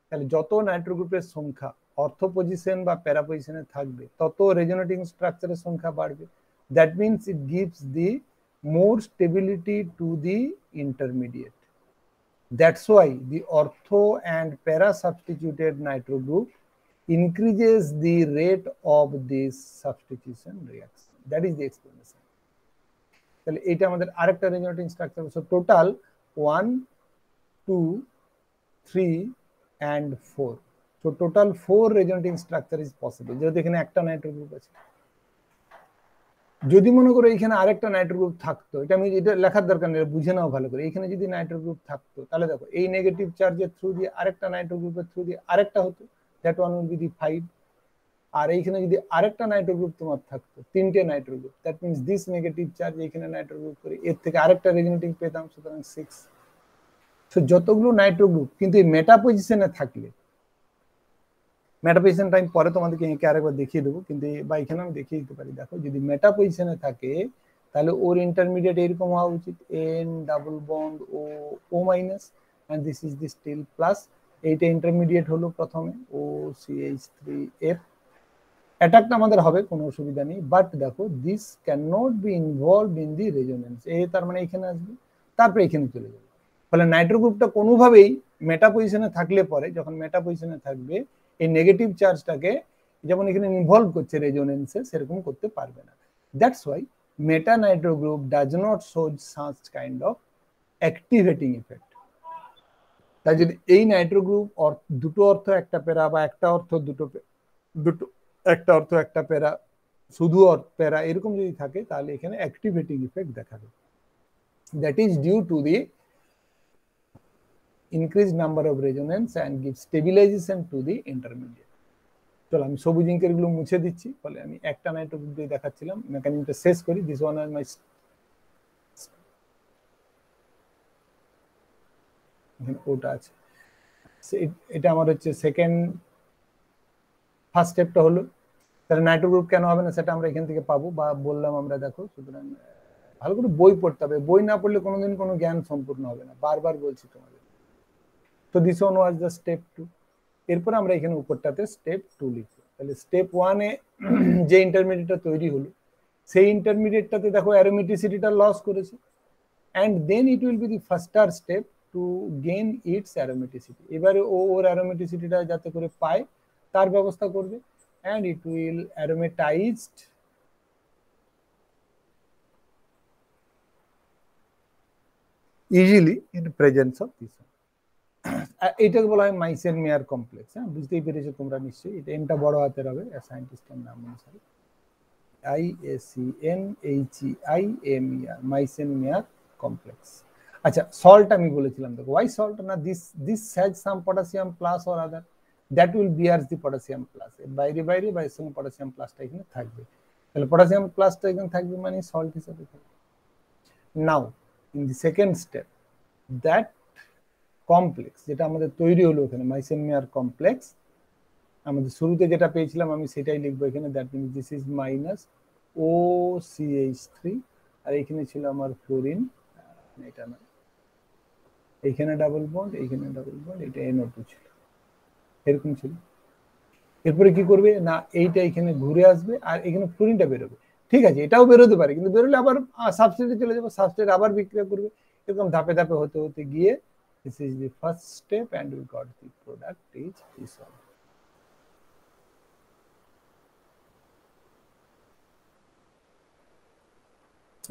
তাহলে যত নাইট্রো গ্রুপের সংখ্যা অর্থ পজিশন বা প্যারা পজিশনে থাকবে, তত রেজোনেটিং স্ট্রাকচারের সংখ্যা বাড়বে। That means it gives the more stability to the intermediate. That's why the ortho and para substituted nitro group increases the rate of this substitution reaction. That is the explanation. তাহলে এটা আমাদের আরেকটা resonating structure. So total 1 2 3 and 4, so total 4 resonating structure is possible, যেহেতু এখানে একটা Nitro group আছে। যদি মনে করো এখানে আরেকটা নাইট্রো গ্রুপ থাকতো, এটা আমি এটা লেখার দরকার নেই, বুঝে নাও ভালো করে। এখানে যদি নাইট্রো গ্রুপ থাকতো, তাহলে দেখো এই নেগেটিভ চার্জের থ্রু দিয়ে আরেকটা নাইট্রো গ্রুপের থ্রু দিয়ে আরেকটা হতো, দ্যাট ওয়ান উইল বি দি 5। আর এইখানে যদি আরেকটা নাইট্রো গ্রুপ তোমার থাকতো, তিনটে Nitro group, that means this negative charge এখানে নাইট্রো গ্রুপ করে এর থেকে আরেকটা রেজোনেটিং পেতাম, সুতরাং 6। সো যতগুলো নাইট্রো গ্রুপ কিন্তু এই মেটা পজিশনে থাকলে, মেটা পজিশনটা আমি পরে তোমাদেরকে এঁকে আরেকবার দেখিয়ে দেবো, কিন্তু বা এখানে আমি দেখিয়ে দিতে পারি। দেখো যদি মেটা পজিশনে থাকে, তাহলে ওর ইন্টারমিডিয়েট এরকম হওয়া উচিত, N double bond O minus, and this is the still plus. এইটা ইন্টারমিডিয়েট হলো প্রথমে OCH3F। অ্যাটাকটা আমাদের হবে, কোনো অসুবিধা নেই, বাট দেখো this can not be involved in the resonance. তার মানে এখানে আসবে, তারপরে এখানে চলে যাবে। ফলে নাইট্রো গ্রুপটা কোনোভাবেই মেটা পজিশনে থাকলে পরে, যখন মেটা পজিশনে থাকবে, এই নেগেটিভ চার্জটাকে যেমন এখানে ইনভলভ করছে রেজোনেন্সে, সেরকম করতে পারবে না। That's why meta Nitro group does not show such kind of activating effect. তাই যদি এই নাইট্রো গ্রুপ দুটো অর্থ একটা প্যারা, বা একটা অর্থ দুটো একটা অর্থ একটা প্যারা, শুধু প্যারা, এরকম যদি থাকে, তাহলে এখানে অ্যাক্টিভেটিং ইফেক্ট দেখাবে। That is due to the increased number of resonance and give stabilization to the intermediate। চলো আমি সবুজ ইঙ্কের গুলো মুছে দিচ্ছি, ফলে আমি একটা নাইট্রো গ্রুপ দিয়ে দেখাচ্ছিলাম, মেকানিজমটা শেষ করি। দিস ওয়ান আর মাই, ওটা আছে, এটা আমার হচ্ছে সেকেন্ড। ফার্স্ট স্টেপটা হলো, তাহলে নাইট্রো গ্রুপ কেন হবে না সেটা আমরা এখান থেকে পাবো, বা বললাম আমরা। দেখো সুতরাং ভালো করে বই পড়তে হবে, বই না পড়লে কোনোদিন কোনো জ্ঞান সম্পূর্ণ হবে না, বারবার বলছি তোমাদের। তো this one was the step 2। এরপর আমরা এখানে উপরটাতে স্টেপ 2 লিখব। তাহলে স্টেপ 1 এ যে ইন্টারমিডিয়েটটা তৈরি হলো, সেই ইন্টারমিডিয়েটটাতে দেখো অ্যারোমেটিসিটিটা লস করেছে, and then it will be the faster step to gain its aromaticity। এবারে ওর অ্যারোমেটিসিটিটা যাতে করে পায় তার ব্যবস্থা করবে, and it will aromatized easily in presence of this one। এটাকে বলা হয় মাইসেন মেয়ার কমপ্লেক্স। হ্যাঁ, বুঝতেই পেরেছো তোমরা নিশ্চয়ই। এটা এমটা বড় হাতের হবে সায়েন্টিস্টের নাম অনুসারে, ISENHEIMER, মাইসেন মেয়ার কমপ্লেক্স। আচ্ছা, সল্ট আমি বলেছিলাম, দেখো ওয়াই সল্ট না, this has some potassium plus or other, that will bears the potassium plus. বাইরে বাইরের সঙ্গে পটাশিয়াম প্লাসটা এখানে থাকবে, তাহলে পটাশিয়াম প্লাসটা এখানে থাকবে, মানে সল্ট হিসাবে থাকবে। নাও in the second step, that complex যেটা আমাদের তৈরি হলো এখানে, মাইসেন মেয়ার কমপ্লেক্স, আমাদের শুরুতে যেটা পেয়েছিলাম আমি সেটাই লিখবো এখানে। That means this is minus OCH3, আর এখানে ছিল আমার ফ্লোরিন, এটা না, এইখানে ডাবল বন্ড, এইখানে ডাবল বন্ড, এটা NO2 ছিল, এরকম ছিল। এরপরে কি করবে না এইটা এখানে ঘুরে আসবে আর এখানে ফ্লোরিনটা বেরোবে। ঠিক আছে, এটাও বেরোতে পারে, কিন্তু বেরোলে আবার সাবস্ট্রেটে চলে যাবে, সাবস্ট্রেট আবার বিক্রিয়া করবে, এরকম ধাপে ধাপে হতে হতে গিয়ে this is the first step and we got the product is this one.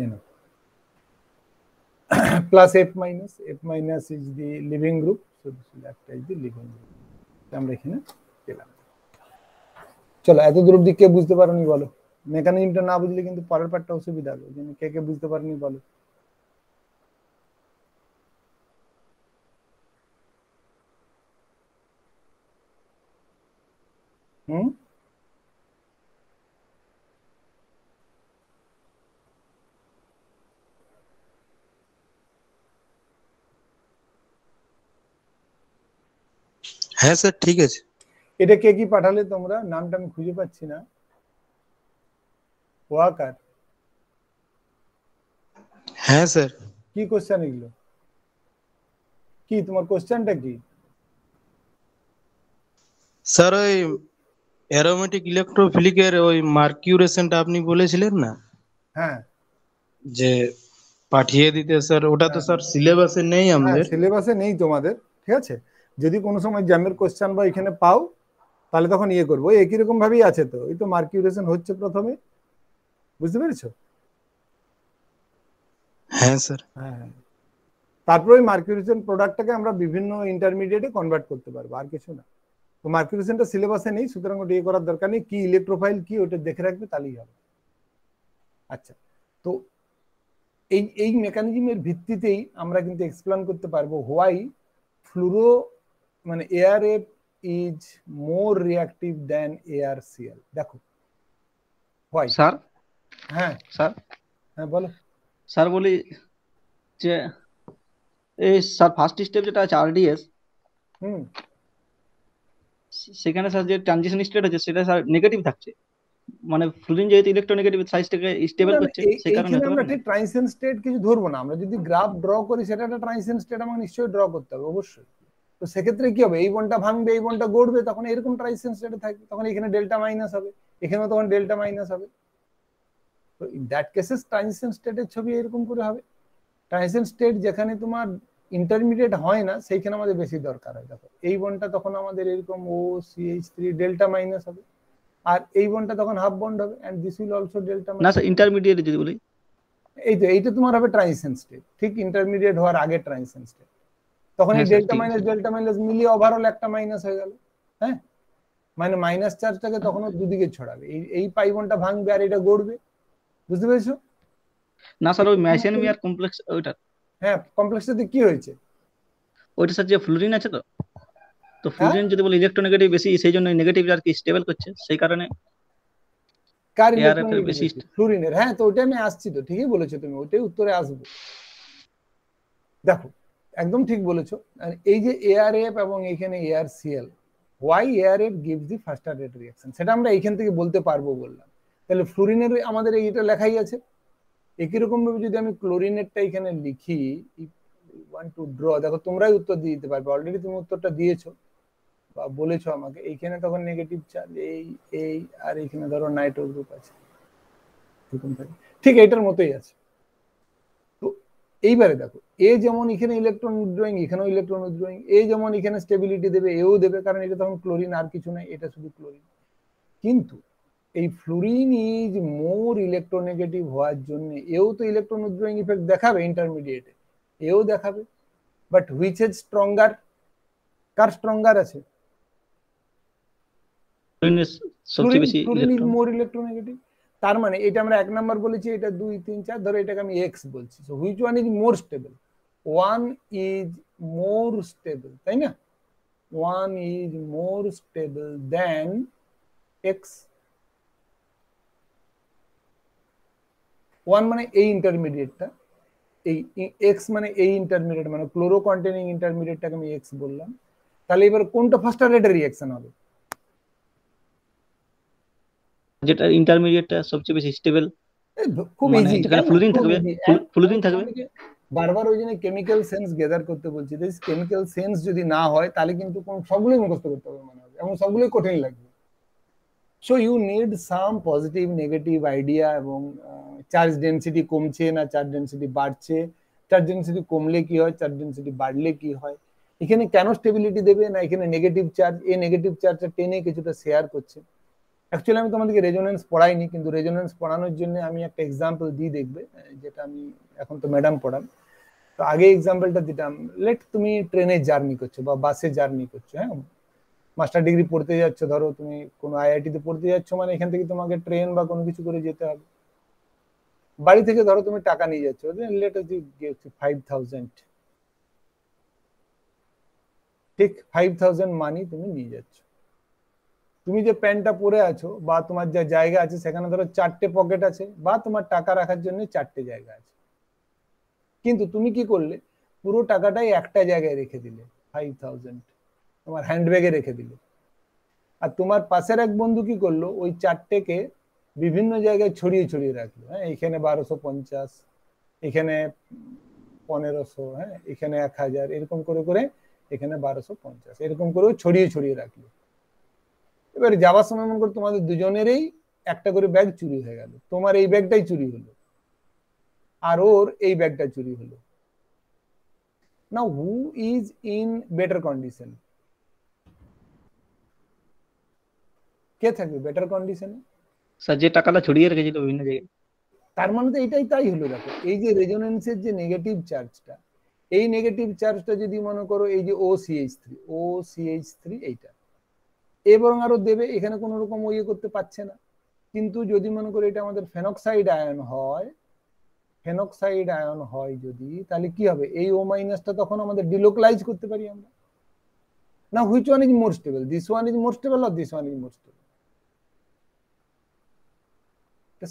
You know, plus F minus is the leaving group, so this will act as the leaving group. আমরা এখানে পেলাম। চলো, এত দূর অবধি কে বুঝতে পারোনি বলো? মেকানিজমটা না বুঝলে কিন্তু পরের পার্টটা অসুবিধা হবে। যেন কে কে বুঝতে পারোনি বলো। হ্যাঁ স্যার ঠিক আছে। এটা কে কি পাঠালে তোমরা? নামটা আমি খুঁজে পাচ্ছি না। ওয়াকার। হ্যাঁ স্যার। কি কোশ্চেন এগুলো? কি তোমার কোশ্চেনটা কি? স্যার ওই অ্যারোমেটিক ইলেকট্রোফিলিকের ওই মার্কিউরেশনটা আপনি বলেছিলেন না, হ্যাঁ, যে পাঠিয়ে দিতে, স্যার ওটা তো স্যার সিলেবাসে নেই আমাদের। সিলেবাসে নেই তোমাদের, ঠিক আছে। যদি কোনো সময় জ্যামের কোশ্চেন বা এখানে পাও তাহলে তখন ইয়ে করবো। একই রকম ভাবেই আছে তো, এই তো মার্কিউরেশন হচ্ছে প্রথমে, বুঝতে পেরেছো? হ্যাঁ স্যার। হ্যাঁ, তারপরে ওই মার্কিউরেশন প্রোডাক্টটাকে আমরা বিভিন্ন ইন্টারমিডিয়েটে কনভার্ট করতে পারবো, আর কিছু না। তো মার্কিউরেশনটা সিলেবাসে নেই, সুতরাং ওটা ইয়ে করার দরকার নেই। কি ইলেকট্রোফাইল কি ওটা দেখে রাখবে তাহলেই হবে। আচ্ছা, তো এই মেকানিজমের ভিত্তিতেই আমরা কিন্তু এক্সপ্লেন করতে পারবো হোয়াই ফ্লুরো মানে ARF is more reactive than ArCl। দেখো হোয়াই। স্যার হ্যাঁ স্যার হ্যাঁ বলো। স্যার বলি যে এই স্যার ফার্স্ট স্টেপ যেটা আছে RDS, সেখানে স্যার যে ট্রানজিশন স্টেট আছে সেটা স্যার নেগেটিভ থাকছে, মানে ফ্লুরিন যেহেতু ইলেকট্রোনেগেটিভ সাইজটাকে স্টেবল করছে, সেই কারণে হতে আমরা পারে। ঠিক ট্রানজিশন স্টেট কিছু ধরবো না, আমরা যদি গ্রাফ ড্র করি সেটা একটা ট্রানজিশন স্টেট আমাকে নিশ্চয়ই ড্র করতে হবে অবশ্যই। তো সেক্ষেত্রে কি হবে, এই বনটা ভাঙবে এই বনটা গড়বে, তখন এরকম ট্রানজিশন স্টেটে থাকবে, তখন এখানে ডেল্টা মাইনাস হবে, এখানেও তখন ডেল্টা মাইনাস হবে। তো ইন দ্যাট কেসেস ট্রানজিশন স্টেটের ছবি এরকম করে হবে। ট্রানজিশন স্টেট যেখানে তোমার ইন্টারমিডিয়েট হয় না সেইখানে আমাদের বেশি দরকার হয়। দেখো এই বনটা তখন আমাদের এরকম OCH3 ডেল্টা মাইনাস হবে, আর এই বনটা তখন হাফ বন্ড হবে, and this will also delta minus. না স্যার ইন্টারমিডিয়েট যদি বলি, এই তো এইটা তোমার হবে ট্রানজিশন স্টেট, ঠিক ইন্টারমিডিয়েট হওয়ার আগে ট্রানজিশন স্টেট। তখন এই ডেল্টা মাইনাস মিলিয়ে ওভারঅল একটা মাইনাস হয়ে গেল। হ্যাঁ, মানে মাইনাস চার্জটাকে তখন দুদিকে ছড়াবে, এই পাই বনটা ভাঙবে আর এটা গড়বে, বুঝতে পেরেছো? না স্যার ওই ম্যাসেনমিয়ার কমপ্লেক্স ওইটা, হ্যাঁ কমপ্লেক্সটাতে কি হয়েছে ওইটা স্যার যে ফ্লুরিন আছে তো ফ্লুরিন যদি বলি ইলেকট্রোনেগেটিভ বেশি, সেই জন্য নেগেটিভ আর কি স্টেবল করছে, সেই কারণে কার ARF এর বেশি ফ্লুরিনের। হ্যাঁ, তো ওটা আমি আসছি, তো ঠিকই বলেছো তুমি, ওটাই উত্তরে আসবো। দেখো একদম ঠিক বলেছো। এই যে ARF এবং এখানে ArCl, why ARF gives the faster rate reaction, সেটা আমরা এইখান থেকে বলতে পারবো বললাম। তাহলে ফ্লুরিনের আমাদের এইটা লেখাই আছে। একই রকম ভাবে যদি আমি ক্লোরিনেরটা এখানে লিখি, ওয়ান্ট টু ড্র, দেখো তোমরাই উত্তর দিয়ে দিতে পারবে, অলরেডি তুমি উত্তরটা দিয়েছো বা বলেছো আমাকে। এইখানে তখন নেগেটিভ চার্জ এই আর এইখানে ধরো নাইট্রো গ্রুপ আছে, ঠিক এইটার মতোই আছে। তো এইবারে দেখো এ যেমন এখানে ইলেকট্রন উইথড্রয়িং, এখানেও ইলেকট্রন উইথড্রয়িং, এ যেমন এখানে স্টেবিলিটি দেবে এও দেবে, কারণ এটা তখন ক্লোরিন আর কিছু নাই, এটা শুধু ক্লোরিন। কিন্তু এই ফ্লুরিন ইজ মোর ইলেকট্রোনেগেটিভ হওয়ার জন্য এও তো ইলেকট্রন উইথড্রয়িং ইফেক্ট দেখাবে ইন্টারমিডিয়েটে, এও দেখাবে, but which is stronger? Car stronger আছে? সবচেয়ে বেশি ফ্লুরিন ইজ মোর ইলেকট্রোনেগেটিভ। তার মানে এটা আমরা 1 নাম্বার বলেছি, এটা 2 3 4, ধরো এটাকে আমি x বলছি। So which one is more stable? One is more stable, তাই না? One is more stable then x। One মানে এই ইন্টারমিডিয়েটটা, এই x মানে এই ইন্টারমিডিয়েট, মানে ক্লোরো কন্টেনিং ইন্টারমিডিয়েটটাকে আমি x বললাম। তাহলে এবার কোনটা ফাস্টার রেটের রিঅ্যাকশন হবে? যেটা ইন্টারমিডিয়েটটা সবচেয়ে বেশি স্টেবল, খুব মানে ইজি, যেখানে ফ্লুরিন থাকবে, ফ্লুরিন থাকবে। বারবার ওই জন্য কেমিক্যাল সেন্স গেদার করতে বলছি। কেমিক্যাল সেন্স যদি না হয় তাহলে কিন্তু কোন সবগুলোই মুখস্থ করতে হবে মনে হবে, এবং সবগুলোই কঠিন লাগবে। So you need some positive negative idea, এবং চার্জ ডেন্সিটি কমছে না চার্জ ডেন্সিটি বাড়ছে, চার্জ ডেন্সিটি কমলে কি হয়, চার্জ ডেন্সিটি বাড়লে কি হয়, এখানে কেন স্টেবিলিটি দেবে না, এখানে নেগেটিভ চার্জ, এই নেগেটিভ চার্জটা টেনে কিছুটা শেয়ার করছে। অ্যাকচুয়ালি আমি তোমাদেরকে রেজোনেন্স পড়াইনি, কিন্তু রেজোনেন্স পড়ানোর জন্য আমি একটা এক্সাম্পল দিয়ে দেখবে, যেটা আমি এখন তো ম্যাডাম পড়ান। তো আগে এক্সাম্পলটা দিতাম, লেট তুমি ট্রেনে জার্নি করছো বা বাসে জার্নি করছো, হ্যাঁ, মাস্টার ডিগ্রি পড়তে যাচ্ছ, ধরো তুমি কোনো আইআইটি তে পড়তে যাচ্ছ, মানে এখান থেকে তোমাকে ট্রেন বা কোনো কিছু করে যেতে হবে। বাড়ি থেকে ধরো তুমি টাকা নিয়ে যাচ্ছ, লেট আস গিভ 5,000, ঠিক 5,000 মানি তুমি নিয়ে যাচ্ছ। তুমি যে প্যান্টটা পরে আছো বা তোমার যা জায়গা আছে সেখানে ধরো 4টে পকেট আছে, বা তোমার টাকা রাখার জন্য 4টে জায়গা আছে, কিন্তু তুমি কি করলে, পুরো টাকাটাই একটা জায়গায় রেখে দিলে, 5,000 তোমার হ্যান্ডব্যাগে রেখে দিলে। আর তোমার পাশের এক বন্ধু কি করলো, ওই 4টেকে বিভিন্ন জায়গায় ছড়িয়ে ছড়িয়ে রাখলো, হ্যাঁ, এখানে 1250, এখানে 1500, হ্যাঁ, এখানে 1000, এরকম করে করে এখানে 1250, এরকম করে ছড়িয়ে ছড়িয়ে রাখলো। এবার যাওয়ার সময় মনে করো তোমাদের দুজনেরই একটা করে ব্যাগ চুরি হয়ে গেল, তোমার এই ব্যাগটাই চুরি হলো আর ওর এই ব্যাগটা চুরি হলো। Now who is in better condition? কে থাকবে বেটার কন্ডিশনে? স্যার যে টাকাটা ছড়িয়ে রেখেছিল বিভিন্ন জায়গায়। তার মানে তো এটাই তাই হলো। দেখো এই যে রেজোনেন্সের যে নেগেটিভ চার্জটা, এই নেগেটিভ চার্জটা যদি মনে করো এই যে OCH3 এইটা, এ বরং আরো দেবে, এখানে কোনো রকম ইয়ে করতে পারছে না। কিন্তু যদি মনে করো এটা আমাদের ফেনক্সাইড আয়ন হয়, ফেনক্সাইড আয়ন হয় যদি, তাহলে কি হবে, এই O মাইনাসটা তখন আমাদের ডিলোকালাইজ করতে পারি আমরা। না which one is more stable, this one is more stable or this one is more stable?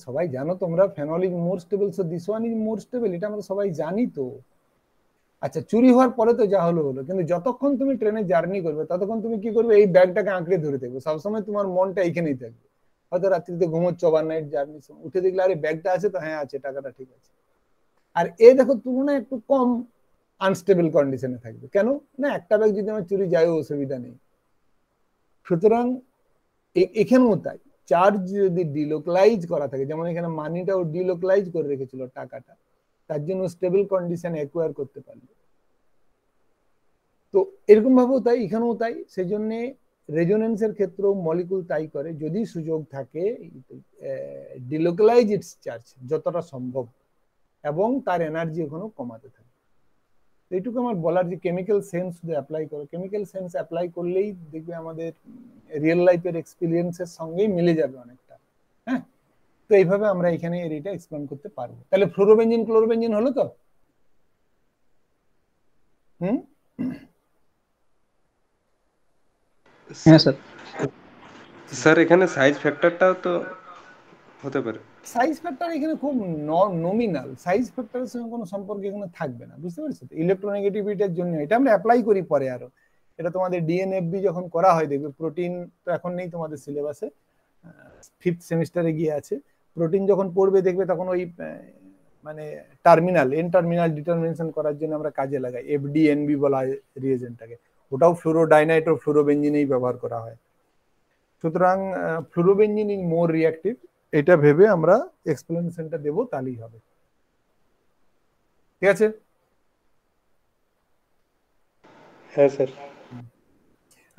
সবাই জানো তোমরা, phenol is more stable, so this one is more stable, এটা আমরা সবাই জানি তো। আচ্ছা, চুরি হওয়ার পরে তো যা হলো হলো, কিন্তু যতক্ষণ তুমি ট্রেনে জার্নি করবে ততক্ষণ তুমি কি করবে, এই ব্যাগটাকে আঁকড়ে ধরে থাকবে, সবসময় তোমার মনটা এইখানেই থাকবে। হয়তো রাত্রিতে ঘুমোচ্ছ, ওভারনাইট জার্নি, উঠে দেখলে আরে ব্যাগটা আছে তো, হ্যাঁ আছে, টাকাটা ঠিক আছে। আর এ দেখো তুলনায় একটু কম আনস্টেবল কন্ডিশনে থাকবে। কেন না, একটা ব্যাগ যদি আমার চুরি যায় অসুবিধা নেই। সুতরাং এখানেও তাই, চার্জ যদি ডিলোকালাইজ করা থাকে, যেমন এখানে মানিটাও ডিলোকালাইজ করে রেখেছিল টাকাটা, তার জন্য স্টেবল কন্ডিশন অ্যাকোয়ার করতে পারবে। তো এরকম ভাবেও তাই, এখানেও তাই। সেই জন্য রেজোনেন্সের ক্ষেত্রেও মলিকুল তাই করে, যদি সুযোগ থাকে ডিলোকালাইজ ইটস চার্জ যতটা সম্ভব, এবং তার এনার্জি এখনো কমাতে থাকে। এইটুকু আমার বলার, যে কেমিক্যাল সেন্স শুধু অ্যাপ্লাই করো, কেমিক্যাল সেন্স অ্যাপ্লাই করলেই দেখবে আমাদের রিয়েল লাইফের এক্সপিরিয়েন্সের সঙ্গেই মিলে যাবে অনেকটা। হ্যাঁ, তো এইভাবে আমরা এখানে এটা এক্সপ্লেন করতে পারবো। তাহলে ফ্লোরোবেঞ্জিন ক্লোরোবেঞ্জিন হলো তো? হ্যাঁ স্যার। স্যার এখানে সাইজ ফ্যাক্টরটাও তো হতে পারে। সাইজ ফ্যাক্টর এখানে খুব নমিনাল, সাইজ ফ্যাক্টরের সঙ্গে কোনো সম্পর্ক এখানে থাকবে না, বুঝতে পারছো তো? ইলেকট্রোনেগেটিভিটির জন্য এটা আমরা অ্যাপ্লাই করি পরে আরো। এটা তোমাদের ডিএনএফবি যখন করা হয় দেখবে, প্রোটিন তো এখন নেই তোমাদের সিলেবাসে, 5th সেমিস্টারে গিয়ে আছে। প্রোটিন যখন পড়বে দেখবে তখন ওই মানে টার্মিনাল, এন টার্মিনাল ডিটারমিনেশন করার জন্য আমরা কাজে লাগাই FDNB বলা হয় রিয়েজেন্টটাকে, ওটাও ফ্লুরোডাইনাইট ও ফ্লুরোবেঞ্জিনেই ব্যবহার করা হয়। সুতরাং ফ্লুরোবেঞ্জিন ইজ মোর রিঅ্যাক্টিভ, এটা ভেবে আমরা এক্সপ্লেনেশনটা দেব, তাহলেই হবে। ঠিক আছে? হ্যাঁ স্যার।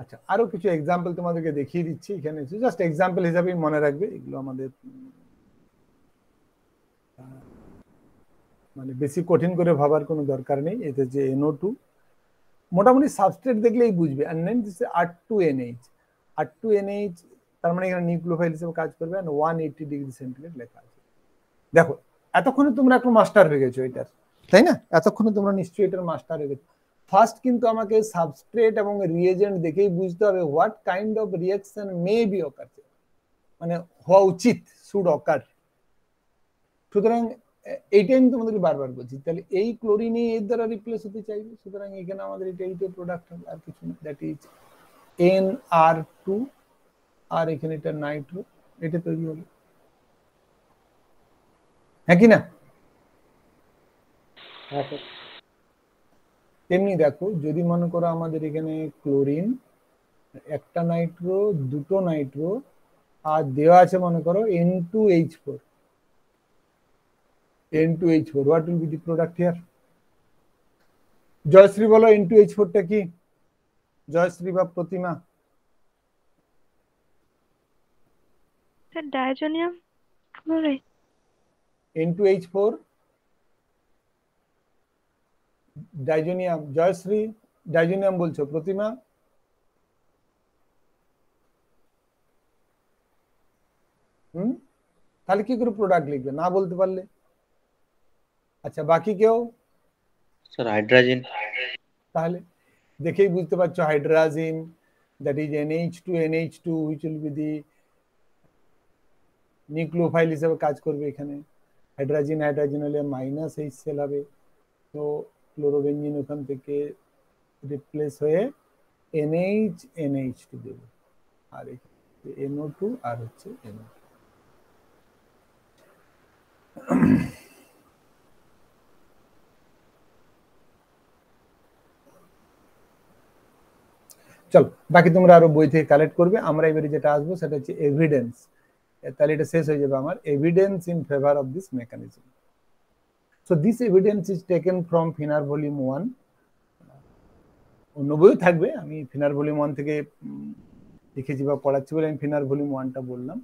আচ্ছা, আরো কিছু এক্সাম্পল তোমাদেরকে দেখিয়ে দিচ্ছি এখানে, জাস্ট এক্সাম্পল হিসাবেই মনে রাখবে, এগুলো আমাদের মানে বেশি কঠিন করে ভাবার কোনো দরকার নেই। এতে যে NO2 মোটামুটি সাবস্ট্রেট দেখলেই বুঝবে, আর নেন দিস R2NH, R2NH তার মানে এখানে নিউক্লিওফাইল হিসেবে কাজ করবে, আর 180 ডিগ্রি সেন্টিগ্রেড লেখা আছে। দেখো এতক্ষণে তোমরা একটু মাস্টার হয়ে গেছো এটার, তাই না? এতক্ষণে তোমরা নিশ্চয়ই এটার মাস্টার হয়ে গেছো। ফার্স্ট কিন্তু আমাকে সাবস্ট্রেট এবং রিয়েজেন্ট দেখেই বুঝতে হবে what kind of reaction may be occur, মানে হওয়া উচিত, শুড অকার। সুতরাং এইটাই আমি তোমাদেরকে বারবার বলছি, তাহলে এই ক্লোরিনে এর দ্বারা রিপ্লেস হতে চাইবে, সুতরাং এখানে আমাদের এইটাই প্রোডাক্ট হবে, আর কিছু না, দ্যাট ইজ NR2, আর এখানে এটা নাইট্রো, এটা তৈরি হবে, হ্যাঁ কি না? তেমনি দেখো যদি মনে করো আমাদের এখানে ক্লোরিন, একটা নাইট্রো, দুটো নাইট্রো, আর দেওয়া আছে মনে করো N2H4. N2H4, what will be the product here? Jayashree বলো N2H4 টা কি? জয়শ্রী বা Pratima? Sir diazonium chloride. N2H4 diazonium. Jayashree diazonium বলছো, প্রতিমা? তাহলে কি করে প্রোডাক্ট লিখবে না বলতে পারলে? আচ্ছা বাকি কেউ? Sir hydrogen. তাহলে দেখেই বুঝতে পারছো hydrogen, that is NH2 which will be the nucleophile হিসেবে কাজ করবে এখানে। হাইড্রোজেন হলে মাইনাস H সেল হবে, তো ক্লোরোবেনজিন ওখান থেকে রিপ্লেস হয়ে NH2 দেবে, আর NO2 আর হচ্ছে NO2। চলো বাকি তোমরা আরো বই থেকে কালেক্ট করবে। আমরা এবারে যেটা আসবো সেটা হচ্ছে এভিডেন্স। তাহলে এটা শেষ হয়ে যাবে আমার, evidence in favour of this mechanism. So this evidence is taken from Finar volume 1। অন্য বইও থাকবে, আমি ফিনার ভলিউম 1 থেকে লিখেছি বা পড়াচ্ছি বলে আমি ফিনার ভলিউম 1টা বললাম।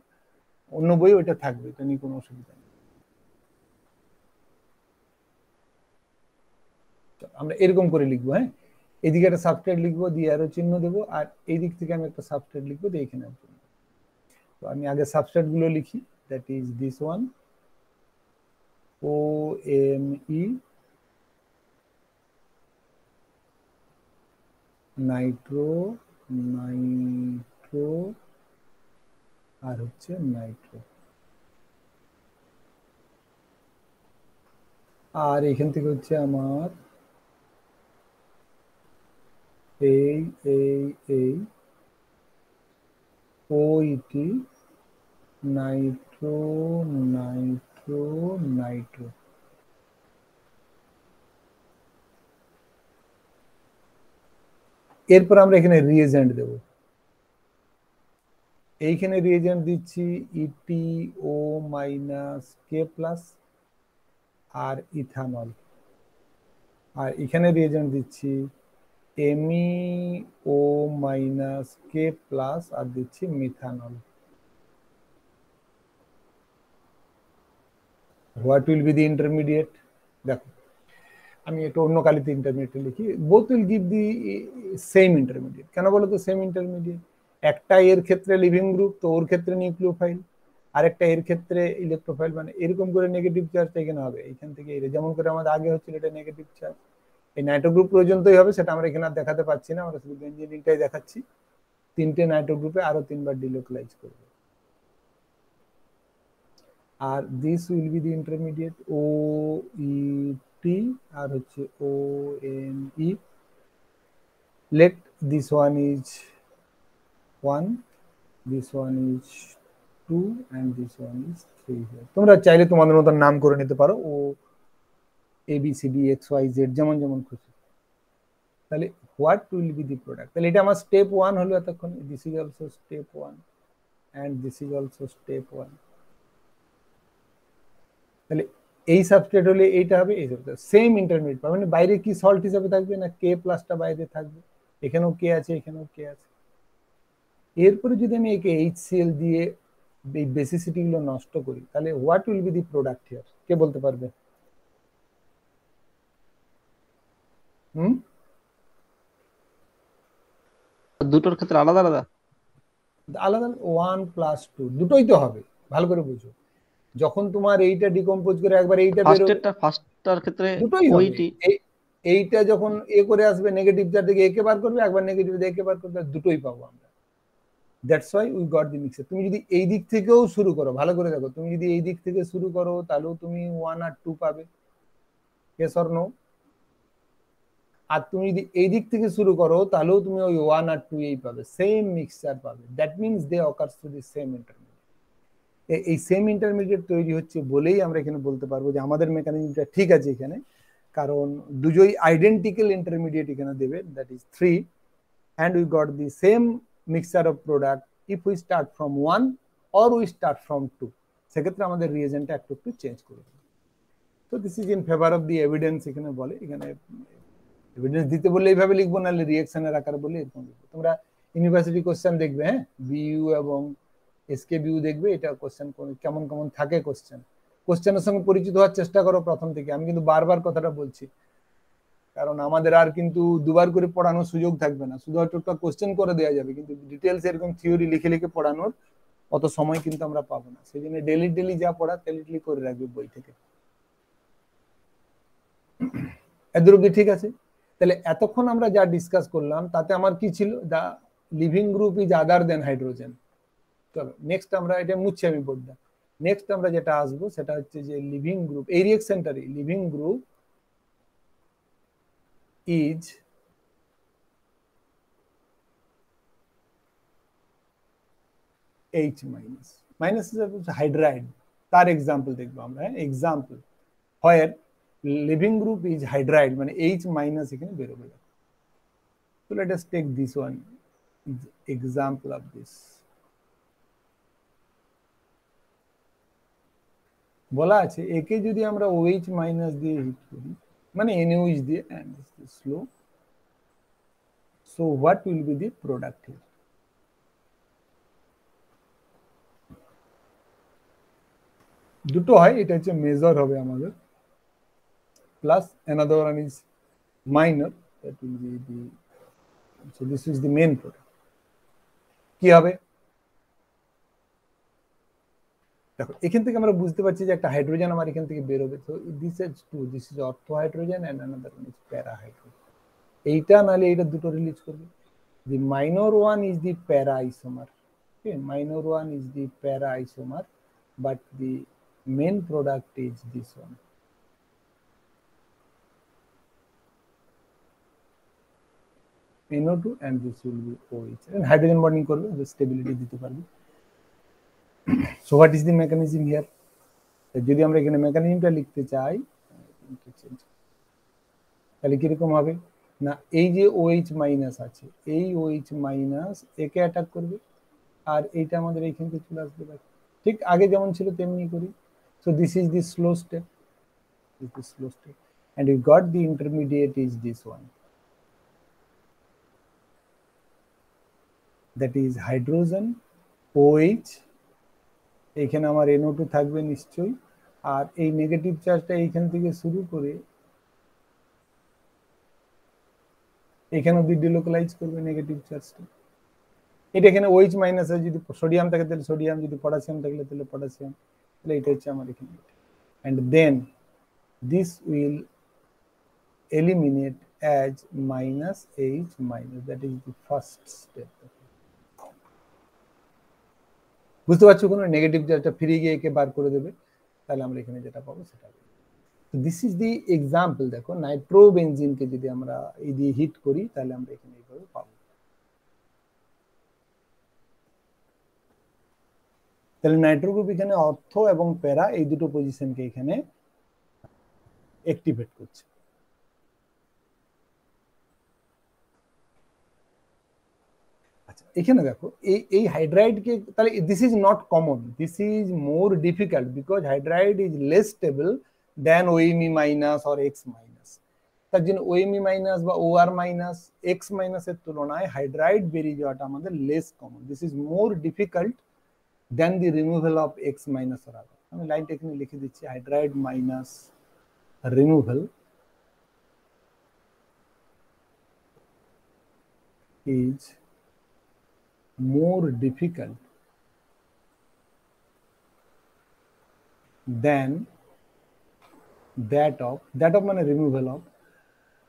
অন্য বই ওইটা থাকবে, এটা নিয়ে কোনো অসুবিধা নেই। আমরা এরকম করে লিখবো, হ্যাঁ, এদিকে একটা সাবস্ট্রেট লিখবো, দিয়ে অ্যারো চিহ্ন দেবো, আর এই দিক থেকে আমি একটা সাবস্ট্রেট লিখবো, দিয়ে এখানে। তো আমি আগে সাবস্ট্রেট গুলো লিখি, that is this one OMe nitro আর হচ্ছে নাইট্রো। আর এখান থেকে হচ্ছে আমার এই OET নাইট্রো। এরপর আমরা এখানে রিএজেন্ট দেব। এইখানে রিএজেন্ট দিচ্ছি ETO-K+ আর ইথানল, আর এখানে রিএজেন্ট দিচ্ছি MEO-K+ আর দিচ্ছি methanol. What will be the intermediate? দেখো আমি একটু অন্য কালিতে ইন্টারমিডিয়েট লিখি, both will give the same intermediate. কেন বলো তো সেম ইন্টারমিডিয়েট? একটা এর ক্ষেত্রে লিভিং গ্রুপ, তো ওর ক্ষেত্রে নিউক্লিওফাইল, আরেকটা এর ক্ষেত্রে ইলেকট্রোফাইল, মানে এরকম করে নেগেটিভ চার্জটা এখানে হবে। এখান থেকে যেমন করে আমাদের আগে হচ্ছিল এটা নেগেটিভ চার্জ, এই নাইট্রো গ্রুপ পর্যন্তই হবে, সেটা আমরা এখানে আর দেখাতে পাচ্ছি না, আমরা শুধু বেঞ্জিনটাই দেখাচ্ছি। 3টে নাইট্রো গ্রুপে আরো 3বার ডিলোকালাইজ করবে। আর this will be the intermediate OET আর হচ্ছে ONE। let this one is 1, this one is 2 and this one is 3 here। তোমরা চাইলে তোমাদের মতো নাম করে নিতে পারো, ও ABCDXYZ যেমন যেমন খুশি। তাহলে what will be the product? তাহলে এটা আমার স্টেপ 1 হলো এতক্ষণ। This is also step 1 and this is also step 1। তাহলে এই সাবস্ট্রেট হলে এইটা হবে, এই সেম ইন্টারমিডিয়েট পাবে। মানে বাইরে কি সল্ট হিসেবে থাকবে না, K+টা বাইরে থাকবে, এখানেও K আছে, এখানেও K আছে। এরপরে যদি আমি একে HCl দিয়ে এই বেসিসিটি গুলো নষ্ট করি, তাহলে what will be the product here? কে বলতে পারবে? দুটোর ক্ষেত্রে আলাদা আলাদা 1+2 দুটোই তো হবে, ভালো করে বুঝো। যখন তোমার এইটা ডিকম্পোজ করে একবার এইটা ফার্স্টটার ক্ষেত্রে দুটোই হবে। এইটা যখন করে আসবে নেগেটিভ চার্জ থেকে একে বার করবে, একবার নেগেটিভ থেকে একে বার করবে, দুটোই পাবো আমরা। That's why we got the mixer. তুমি যদি এই দিক থেকেও শুরু করো, ভালো করে দেখো, তুমি যদি এই দিক থেকে শুরু করো তাহলেও তুমি 1 আর 2 পাবে, ইয়েস অর নো? আর তুমি যদি এই দিক থেকে শুরু করো তাহলেও তুমি ওই 1 আর 2 এই পাবে, সেম মিক্সচার পাবে। That means they occurs to the same intermediate. এই সেম ইন্টারমিডিয়েট তৈরি হচ্ছে বলেই আমরা এখানে বলতে পারবো যে আমাদের মেকানিজমটা ঠিক আছে এখানে, কারণ দুটোই আইডেন্টিক্যাল ইন্টারমিডিয়েট এখানে দেবে, that is 3, and we got the same mixture of product if we start from 1 or we start from 2, সেক্ষেত্রে আমাদের রিয়েজেন্টটা একটু একটু চেঞ্জ করে দেব। তো this is in favour of the evidence, এখানে বলে, এখানে এভিডেন্স দিতে বললে এইভাবে লিখবো, নাহলে রিয়েকশনের আকারে বলে এরকম লিখবো। তোমরা ইউনিভার্সিটি কোশ্চেন দেখবে, হ্যাঁ, বিইউ এবং এসকে বিইউ দেখবে, এটা কোশ্চেন কেমন কেমন থাকে কোশ্চেনের সঙ্গে পরিচিত হওয়ার চেষ্টা করো প্রথম থেকে। আমি কিন্তু বারবার কথাটা বলছি, কারণ আমাদের আর কিন্তু দুবার করে পড়ানোর সুযোগ থাকবে না, শুধু হয়তো একটা কোশ্চেন করে দেওয়া যাবে, কিন্তু ডিটেলস এরকম থিওরি লিখে লিখে পড়ানোর অত সময় কিন্তু আমরা পাবো না। সেই জন্য ডেলি যা পড়া ডেলি করে রাখবে বই থেকে। এদের অব্দি ঠিক আছে? তাহলে এতক্ষণ আমরা যা ডিসকাস করলাম তাতে আমার কি ছিল, the leaving group is other than hydrogen. চলো নেক্সট আমরা এটা মুছছি আমি বোর্ডটা। নেক্সট আমরা যেটা আসবো সেটা হচ্ছে যে লিভিং গ্রুপ, এই রিঅ্যাকশনটারই leaving group is H minus. Minus is a hydride. তার এক্সাম্পল দেখবো আমরা, example where leaving group is hydride, মানে H মাইনাস এখানে বেরোবে। So let us take this one example of this. বলা আছে একে যদি আমরা OH মাইনাস দিয়ে হিট করি, মানে NaOH দিয়ে, and slow, so what will be the product here? দুটো হয়, এটা হচ্ছে মেজর হবে আমাদের, plus another one is minor, that will be the, so this is the main product. কি হবে দেখো, এখান থেকে আমরা বুঝতে পারছি যে একটা হাইড্রোজেন আমার এখান থেকে বের হবে। তো this is two, this is ortho hydrogen and another one is para hydrogen. এইটা নালে এইটা দুটো রিলিজ করবে। The minor one is the para isomer, okay, minor one is the para isomer, but the main product is this one. NO2 and this will be OH, and hydrogen bonding করবে, the stability দিতে পারবে। So what is the mechanism here? যদি আমরা এখানে মেকানিজমটা লিখতে চাই তাহলে কিরকম হবে না, এই যে OH মাইনাস আছে, এই OH মাইনাস একে অ্যাটাক করবে, আর এইটা আমাদের এইখান থেকে চলে আসবে, ঠিক আগে যেমন ছিল তেমনি করি। So this is the slow step, this is slow step, and we got the intermediate is this one, that is hydrogen OH, এখানে আমার NO2 থাকবে নিশ্চয়ই, আর এই নেগেটিভ চার্জটা এইখান থেকে শুরু করে এখানে অবধি ডিলোকালাইজ করবে নেগেটিভ চার্জটা। এটা এখানে OH মাইনাস আছে, যদি সোডিয়াম থাকে তাহলে সোডিয়াম, যদি পটাশিয়াম থাকলে তাহলে পটাশিয়াম, এটা হচ্ছে আমার এখানে। and then this will eliminate as minus H minus, that is the first step. বুঝতে পারছো, কোনো নেগেটিভ চার্জটা ফিরে গিয়ে একে বার করে দেবে, তাহলে আমরা এখানে যেটা পাবো সেটা। তো দিস ইজ দি এক্সাম্পল। দেখো নাইট্রোবেনজিনকে যদি আমরা এই দিয়ে হিট করি তাহলে আমরা এখানে এইভাবে পাবো। তাহলে নাইট্রো গ্রুপ এখানে অর্থ এবং প্যারা এই দুটো পজিশনকে এখানে অ্যাক্টিভেট করছে। আচ্ছা, এখানে দেখো এই হাইড্রাইডকে, তাহলে this is not common, this is more difficult, because hydride is less stable than OMe minus or X minus. তার জন্য OMe মাইনাস বা OR মাইনাস X মাইনাসের তুলনায় হাইড্রাইড বেরিয়ে যাওয়াটা আমাদের less common. This is more difficult than the removal of X minus or other. আমি লাইনটা এখানে লিখে দিচ্ছি, hydride minus removal is more difficult than that of মানে removal of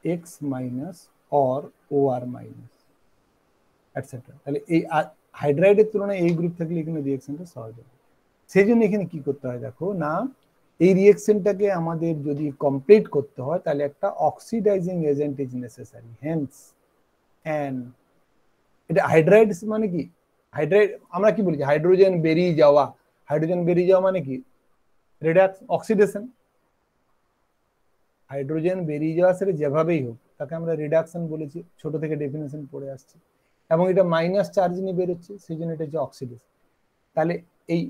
X minus or OR minus etc. তাহলে এই হাইড্রাইডের তুলনায় এই গ্রুপ থাকলে এখানে রিঅ্যাকশনটা সহজ হবে। সেই জন্য এখানে কি করতে হয় দেখো না, এই রিঅ্যাকশনটাকে আমাদের যদি কমপ্লিট করতে হয় তাহলে একটা oxidizing agent is necessary, hence and এটা হাইড্রাইড মানে কি, হাইড্রাইড আমরা কি বলি, হাইড্রোজেন বেরিয়ে যাওয়া, হাইড্রোজেন বেরিয়ে যাওয়া মানে কি, রিডাক্স অক্সিডেশন। হাইড্রোজেন বেরিয়ে যাওয়া সেটা যেভাবেই হোক তাকে আমরা রিডাকশন বলেছি, ছোট থেকে ডেফিনেশন পড়ে আসছে, এবং এটা মাইনাস চার্জ নিয়ে বেরোচ্ছে, সেই জন্য এটা হচ্ছে অক্সিডেশন। তাহলে এই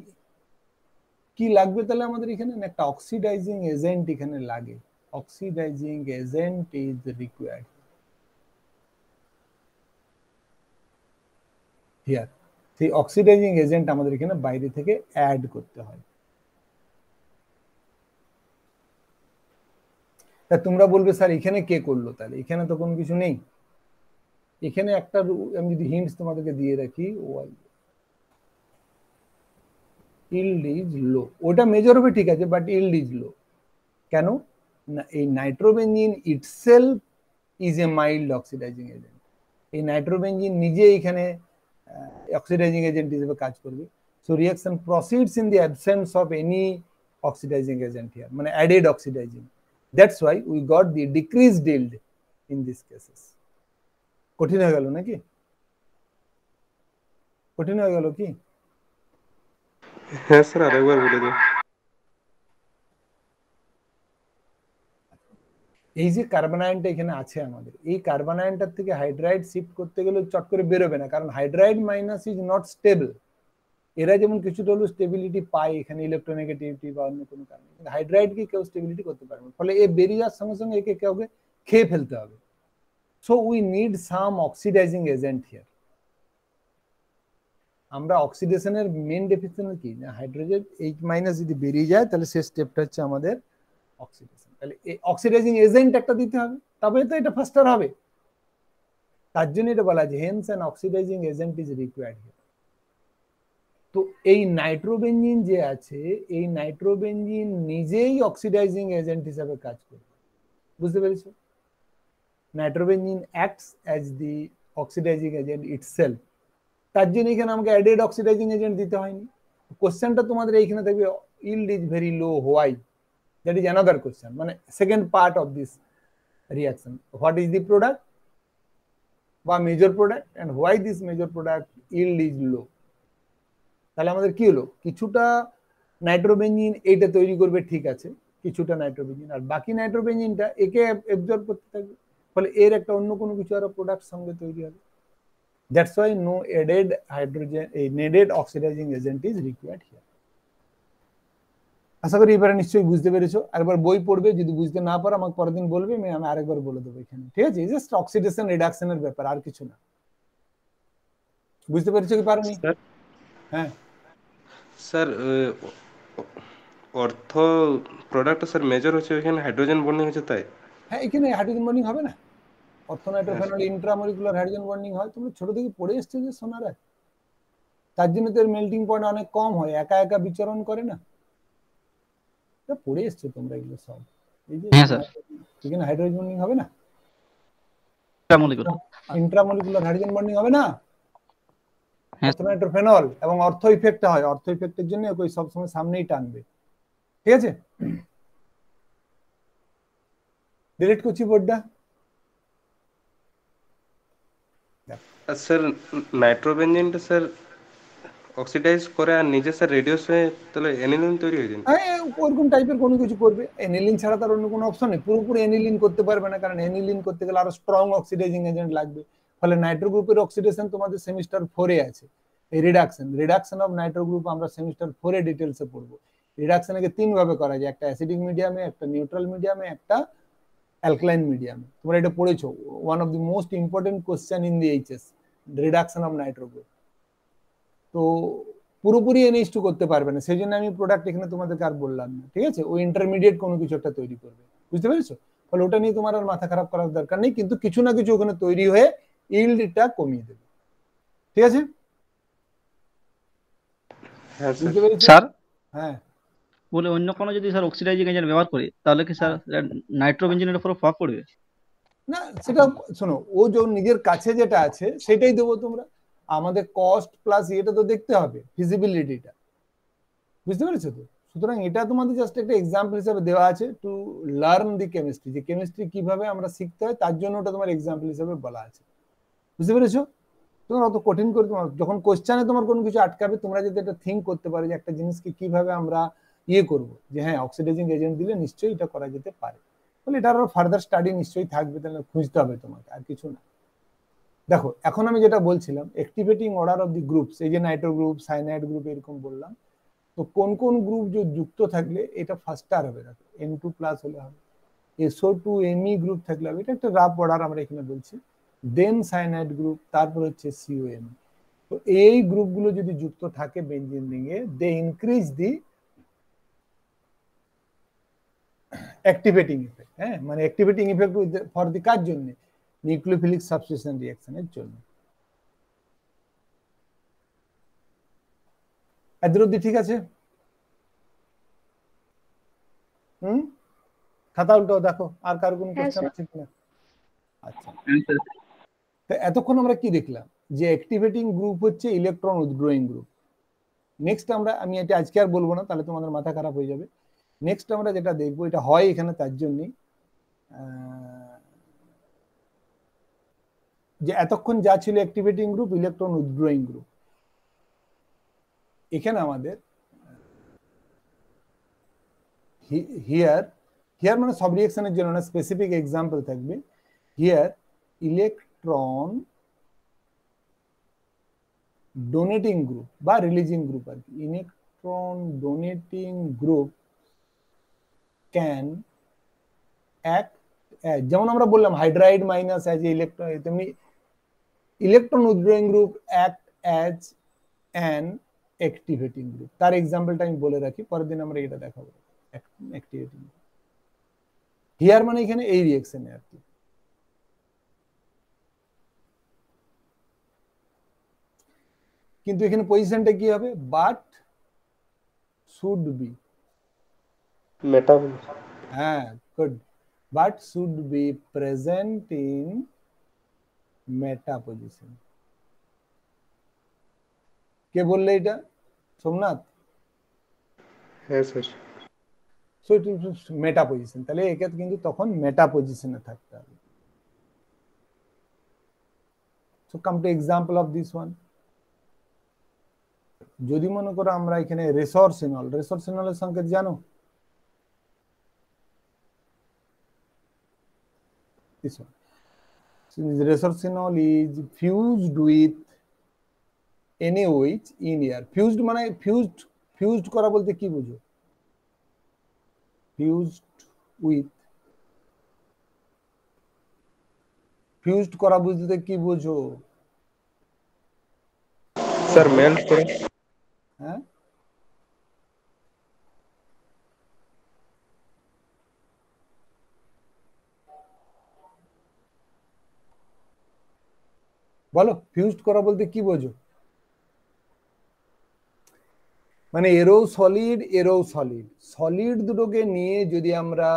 কি লাগবে তাহলে আমাদের এখানে একটা অক্সিডাইজিং এজেন্ট এখানে লাগে, oxidising agent is required here. সেই অক্সিডাইজিং এজেন্ট আমাদের এখানে বাইরে থেকে অ্যাড করতে হয়। তা তোমরা বলবে স্যার এখানে কে করলো, তাহলে এখানে তো কোনো কিছু নেই। এখানে একটা আমি যদি হিন্টস তোমাদেরকে দিয়ে রাখি, ওয়াই yield is low, ওটা মেজর হবে ঠিক আছে, বাট yield is low। কেন না, এই nitrobenzene itself is a mild oxidising agent. এই নাইট্রোবেনজিন নিজে এখানে অক্সিডাইজিং এজেন্ট হিসেবে কাজ করবে। So reaction proceeds in the absence of any oxidising agent here, মানে added oxidising. That's why we got the decreased yield in this cases. কঠিন হয়ে গেল নাকি? কঠিন হয়ে গেল কি? হ্যাঁ স্যার, আরেকবার বলে দিন। এই যে কার্বন আয়নটা এখানে আছে আমাদের, এই কার্বন আয়নটার থেকে হাইড্রাইড শিফট করতে গেলে চট করে বেরোবে না, কারণ hydride minus is not stable. এরা যেমন কিছুটা হলেও স্টেবিলিটি পায় এখানে ইলেকট্রোনেগেটিভিটি বা অন্য কোনো কারণে, কিন্তু হাইড্রাইডকে কেউ স্টেবিলিটি করতে পারবে না। ফলে এ বেরিয়ে যাওয়ার সঙ্গে সঙ্গে একে কাউকে খেয়ে ফেলতে হবে। So we need some oxidising agent here. আমরা অক্সিডেশনের মেন ডেফিনেশন কি, না হাইড্রোজেন H- যদি বেরিয়ে যায় তাহলে সেই স্টেপটা হচ্ছে আমাদের অক্সিডেশন। তাহলে এই অক্সিডাইজিং এজেন্ট একটা দিতে হবে, তবে তো এটা ফাস্টার হবে। তার জন্য এটা বলা যায় hence an oxidizing agent is required here. তো এই নাইট্রোবেনজিন যে আছে, এই নাইট্রোবেনজিন নিজেই অক্সিডাইজিং এজেন্ট হিসেবে কাজ করবে। বুঝতে পেরেছো? Nitrobenzene acts as the oxidising agent itself. তার জন্য এখানে আমাকে অ্যাডেড অক্সিডাইজিং এজেন্ট দিতে হয়নি। কোশ্চেনটা তোমাদের এইখানে থাকবে yield is very low, why? That is another question, মানে second part of this reaction. What is the product বা major product, and why this major product yield is low। তাহলে আমাদের কি হলো, কিছুটা নাইট্রোবেনজিন এইটা তৈরি করবে ঠিক আছে, কিছুটা নাইট্রোবেনজিন, আর বাকি নাইট্রোবেনজিনটা একে অ্যাবজর্ব করতে থাকবে। ফলে এর একটা অন্য কোনো কিছু আরো প্রোডাক্ট সঙ্গে তৈরি হবে। That's why no added hydrogen, a needed oxidizing agent is required here. আশা করি এবারে নিশ্চয়ই বুঝতে পেরেছো। আরেকবার বই পড়বে, যদি বুঝতে না পারো আমাকে পরের দিন বলবে, আমি আরেকবার বলে দেবো এখানে, ঠিক আছে? জাস্ট অক্সিডেশন রিডাকশনের ব্যাপার, আর কিছু না। বুঝতে পেরেছো কি পারোনি? হ্যাঁ স্যার, অর্থ প্রোডাক্ট স্যার মেজর হচ্ছে, ওইখানে হাইড্রোজেন বন্ডিং হচ্ছে, তাই? হ্যাঁ, এখানে হাইড্রোজেন বন্ডিং হবে না, অর্থোনাইট্রোফেনল ইন্ট্রামলিকুলার হাইড্রোজেন বন্ডিং হয়। তুমি ছোট থেকে পড়ে এসছো যে সোনারা, তার জন্য তো এর মেল্টিং পয়েন্ট অনেক কম হয়, একা একা বিচরণ করে না। পড়ে এসছো তোমরা এগুলো সব। এই যে এখানে হাইড্রোজেন বন্ডিং হবে না, ইন্ট্রামলিকুলার হাইড্রোজেন বন্ডিং হবে না, অর্থোনাইট্রোফেনল এবং অর্থ ইফেক্ট হয়। অর্থ ইফেক্টের জন্য ওই সবসময় সামনেই টানবে, ঠিক আছে? ডিলিট করছি বোর্ডটা। স্যার নাইট্রোবেনজিনটা স্যার অক্সিডাইজ করে আর নিজে স্যার রেডিয়াস হয়ে তাহলে অ্যানিলিন তৈরি হয়ে যায়। হ্যাঁ, ওরকম টাইপের কোনো কিছু করবে। এনিলিন ছাড়া তার অন্য কোনো অপশন নেই। পুরোপুরি এনিলিন করতে পারবে না, কারণ এনিলিন করতে গেলে আরো স্ট্রং অক্সিডাইজিং এজেন্ট লাগবে। ফলে নাইট্রো গ্রুপের অক্সিডেশন তোমাদের সেমিস্টার 4 এ আছে। এই রিডাকশন অফ নাইট্রো গ্রুপ আমরা সেমিস্টার 4 এ ডিটেইলসে পড়বো। রিডাকশনকে তিন ভাবে করা যায়, একটা অ্যাসিডিক মিডিয়ামে, একটা নিউট্রাল মিডিয়ামে, একটা অ্যালকালাইন মিডিয়ামে। তোমরা এটা পড়েছো, one of the most important question in the HS, reduction of Nitro group. তো পুরোপুরি NH2 করতে পারবে না, সেই জন্য আমি প্রোডাক্ট এখানে তোমাদেরকে আর বললাম না, ঠিক আছে? ওই ইন্টারমিডিয়েট কোনো কিছু একটা তৈরি করবে, বুঝতে পেরেছো? ফলে ওটা নিয়ে তোমার আর মাথা খারাপ করার দরকার নেই, কিন্তু কিছু না কিছু ওখানে তৈরি হয়ে ইল্ডটা কমিয়ে দেবে, ঠিক আছে? বুঝতে পেরেছো স্যার? হ্যাঁ, বলে অন্য কোনো যদি স্যার অক্সিডাইজিং এজেন্ট ব্যবহার করি তাহলে কি স্যার নাইট্রোবেনজিনের উপর প্রভাব পড়বে? না সেটা শোনো, ও যে নিজের কাছে যেটা আছে সেটাই দেবো তোমরা। আমাদের কস্ট প্লাস এটা তো দেখতে হবে, ফিজিবিলিটিটা, বুঝতে পেরেছো তো? সুতরাং এটা তোমাদের জাস্ট একটা এক্সাম্পল হিসেবে দেওয়া আছে টু লার্ন দি কেমিস্ট্রি, যে কেমিস্ট্রি কিভাবে আমরা শিখতে হয় তার জন্য ওটা তোমার এক্সাম্পল হিসেবে বলা আছে, বুঝতে পেরেছো? তোমার অত কঠিন করে, তোমার যখন কোশ্চেনে তোমার কোনো কিছু আটকাবে, তোমরা যদি এটা থিঙ্ক করতে পারো যে একটা জিনিসকে কিভাবে আমরা ইয়ে করবো, যে হ্যাঁ অক্সিডাইজিং এজেন্ট দিলে নিশ্চয়ই এটা করা যেতে পারে, তাহলে এটার আরো ফার্দার স্টাডি নিশ্চয়ই থাকবে, তাহলে খুঁজতে হবে তোমাকে, আর কিছু না। দেখো এখন আমি যেটা বলছিলাম, activating order of the groups, এই যে নাইট্রো গ্রুপ, সাইনাইড গ্রুপ এরকম বললাম, তো কোন কোন গ্রুপ যুক্ত থাকলে এটা ফাস্টার হবে, দেখো N2+ হলে হবে, SO2Me গ্রুপ থাকলে হবে, এটা একটা রাফ অর্ডার আমরা এখানে বলছি, দেন সায়ানাইড গ্রুপ, তারপর হচ্ছে COM। তো এই গ্রুপগুলো যদি যুক্ত থাকে বেনজিন রিংয়ে, they increase the activating effect. হ্যাঁ, মানে অ্যাক্টিভেটিং ইফেক্ট ফর দি কার জন্য? নিউক্লিওফিলিক সাবস্টিটিউশন রিঅ্যাকশনের জন্য। এদের অবধি ঠিক আছে? খাতা উল্টাও, দেখো আর কার কোনো কোশ্চেন আছে কিনা। আচ্ছা, তো এতক্ষণ আমরা কি দেখলাম? যে অ্যাক্টিভেটিং গ্রুপ হচ্ছে ইলেকট্রন উইথড্রয়িং গ্রুপ। নেক্সট আমি এটা আজকে আর বলবো না, তাহলে তোমাদের মাথা খারাপ হয়ে যাবে। নেক্সট আমরা যেটা দেখবো, এটা হয় এখানে তার জন্যই যে এতক্ষণ যা ছিল activating group, electron withdrawing group, এখানে আমাদের হিয়ার মানে সব রিঅ্যাকশনের জন্য না, স্পেসিফিক এক্সাম্পল থাকবে। হিয়ার ইলেকট্রন ডোনেটিং গ্রুপ বা রিলিজিং গ্রুপ আর কি, electron donating group can act, যেমন আমরা বললাম hydride minus as a electron, তেমনি electron withdrawing group act as an activating group. তার এক্সাম্পলটা আমি বলে রাখি, পরের দিন আমরা এটা দেখাবো। অ্যাক্টিভেটিং হিয়ার মানে এখানে এই রিঅ্যাকশনে আর কি। কিন্তু এখানে পজিশনটা কি হবে? বাট শুড বি, মেটা, হ্যাঁ good, but should be present in meta position. কে বললে এটা? সোমনাথ? হ্যাঁ sir. So it is meta position, তাহলে এক্ষেত্রে কিন্তু তখন মেটা পজিশনে থাকতে হবে। So come to example of this one. যদি মনে করো আমরা এখানে রেসরসিনলের সংকেত জানো? This one. Since resorcinol is fused with NaOH in air. Fused মানে fused করা বলতে কি বুঝো? fused করা বুঝতে কি বুঝো? স্যার মেল্ট করা। হ্যাঁ, বলো ফিউজড করা বলতে কি বোঝো? মানে এরো সলিড দুটোকে নিয়ে যদি আমরা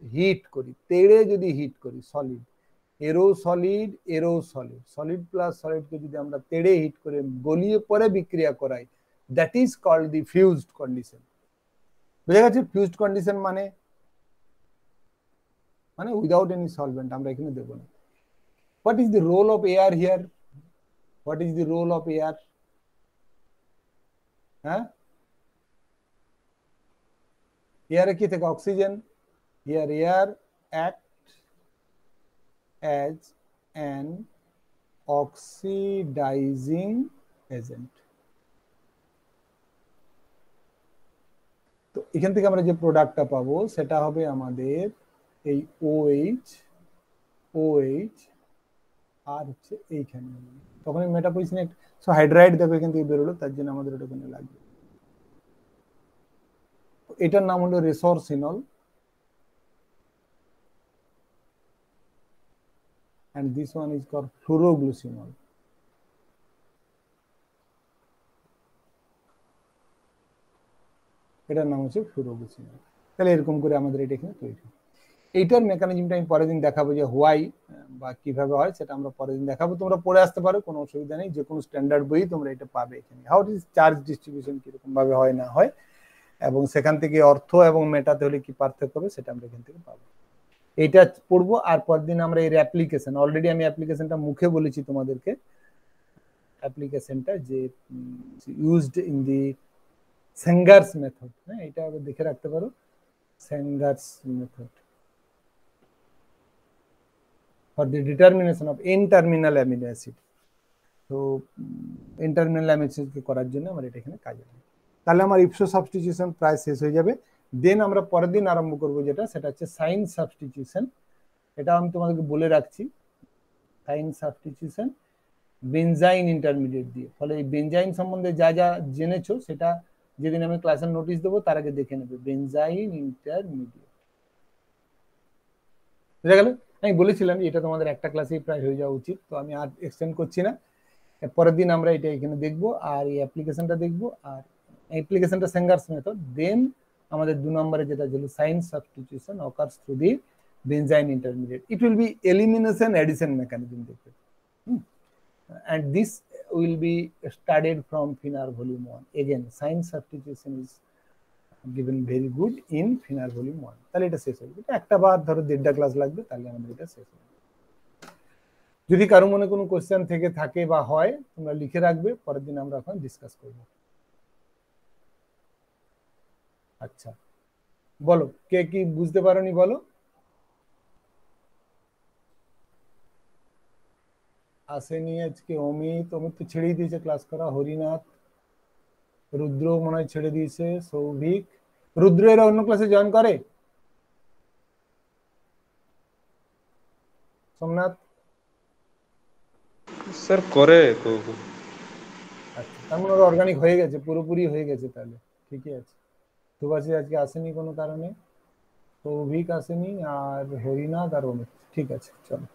হিট করি, তেড়ে যদি হিট করি, সলিড প্লাস সলিডকে যদি আমরা তেড়ে হিট করে গলিয়ে পরে বিক্রিয়া করাই, that is called the fused condition. বুঝা গেছে? ফিউজড কন্ডিশন মানে উইদাউট এনি সলভেন্ট আমরা এখানে দেবো না। What is the role of air here? What is the role of air? Air কি থেকে? Oxygen. Here air acts as an oxidizing agent. তো এখান থেকে আমরা যে প্রোডাক্টটা পাবো সেটা হবে আমাদের এই OH আর হচ্ছে এইখানে, তখন মেটা পজিশনে হাইড্রাইড দেখো এখান থেকে বেরোলো, তার জন্য আমাদের ওটা ওখানে লাগবে। এটার নাম হলো রেসরসিনল, and this one is called fluoroglucinol. এটার নাম হচ্ছে ফ্লুরোগ্লুসিনল। তাহলে এরকম করে আমাদের এটা এখানে তৈরি। এইটার মেকানিজমটা আমি পরের দিন দেখাবো, যে হোয়াই বা কিভাবে হয় সেটা আমরা পরের দিন দেখাবো। তোমরা পড়ে আসতে পারো, কোনো অসুবিধা নেই, যে কোনো স্ট্যান্ডার্ড বই তোমরা এটা পাবে এখানে। হাউ ইজ চার্জ ডিস্ট্রিবিউশন কিরকম ভাবে হয় না হয়, এবং সেখান থেকে অর্থ এবং মেটাতে হলে কি পার্থক্য হবে সেটা আমরা এখান থেকে পাবো। এটা পড়বো। আর পরের দিন আমরা এর অ্যাপ্লিকেশন, অলরেডি আমি অ্যাপ্লিকেশনটা মুখে বলেছি তোমাদেরকে, অ্যাপ্লিকেশনটা যে ইউজড ইন দি সেঙ্গার্স মেথড। হ্যাঁ, এটা দেখে রাখতে পারো, সেঙ্গার্স method for the determination of N-terminal amino acid. তো N-terminal amino acid কে করার জন্য আমরা এটা এখানে কাজে লাগে। তাহলে আমার ইপসো সাবস্টিটিউশন প্রায় শেষ হয়ে যাবে। দেন আমরা পরের দিন আরম্ভ করব যেটা, সেটা হচ্ছে সাইন সাবস্টিটিউশন। এটা আমি তোমাদেরকে বলে রাখছি, সাইন সাবস্টিটিউশন বেনজাইন ইন্টারমিডিয়েট দিয়ে। ফলে এই বেনজাইন সম্বন্ধে যা যা জেনেছো সেটা যেদিন আমি ক্লাসের নোটিশ দেবো তার আগে দেখে নেবে, বেনজাইন ইন্টারমিডিয়েট। বুঝা গেল? আমি বলেছিলাম এটা তোমাদের একটা ক্লাসেই প্রায় হয়ে যাওয়া উচিত, তো আমি আর এক্সটেন্ড করছি না। পরের দিন আমরা এটা এখানে দেখবো, আর এই অ্যাপ্লিকেশনটা দেখবো, আর অ্যাপ্লিকেশনটা সেঙ্গার্স মেথড। দেন আমাদের 2 নম্বরে যেটা ছিল cine substitution occurs through the benzyne intermediate. It will be elimination addition mechanism. And this will be studied from Finar volume 1. Again, sign substitution is given very good in Finar volume 1. তাহলে এটা শেষ হবে। একটা বার ধরো 1.5টা class লাগবে, তাহলে আমাদের এটা শেষ হবে। যদি কারো মনে কোনো কোশ্চেন থেকে থাকে বা হয় তোমরা লিখে রাখবে, পরের দিন আমরা এখন ডিসকাস করব। আচ্ছা বলো, কে কি বুঝতে পারোনি বলো। আসেনি আজকে অমিত, অমিত তো ছেড়েই দিয়েছে ক্লাস করা। হরিনাথ, রুদ্র মনে হয় ছেড়ে দিয়েছে। সৌভিক, রুদ্র এরা অন্য ক্লাসে জয়েন করে? সোমনাথ? স্যার করে। আচ্ছা, তার মানে ওরা অর্গানিক হয়ে গেছে, পুরোপুরি হয়ে গেছে, তাহলে ঠিকই আছে। সুভাষী আজকে আসেনি কোনো কারণে, সৌভিক আসেনি, আর হরিনাথ আর অমিত। ঠিক আছে, চলো।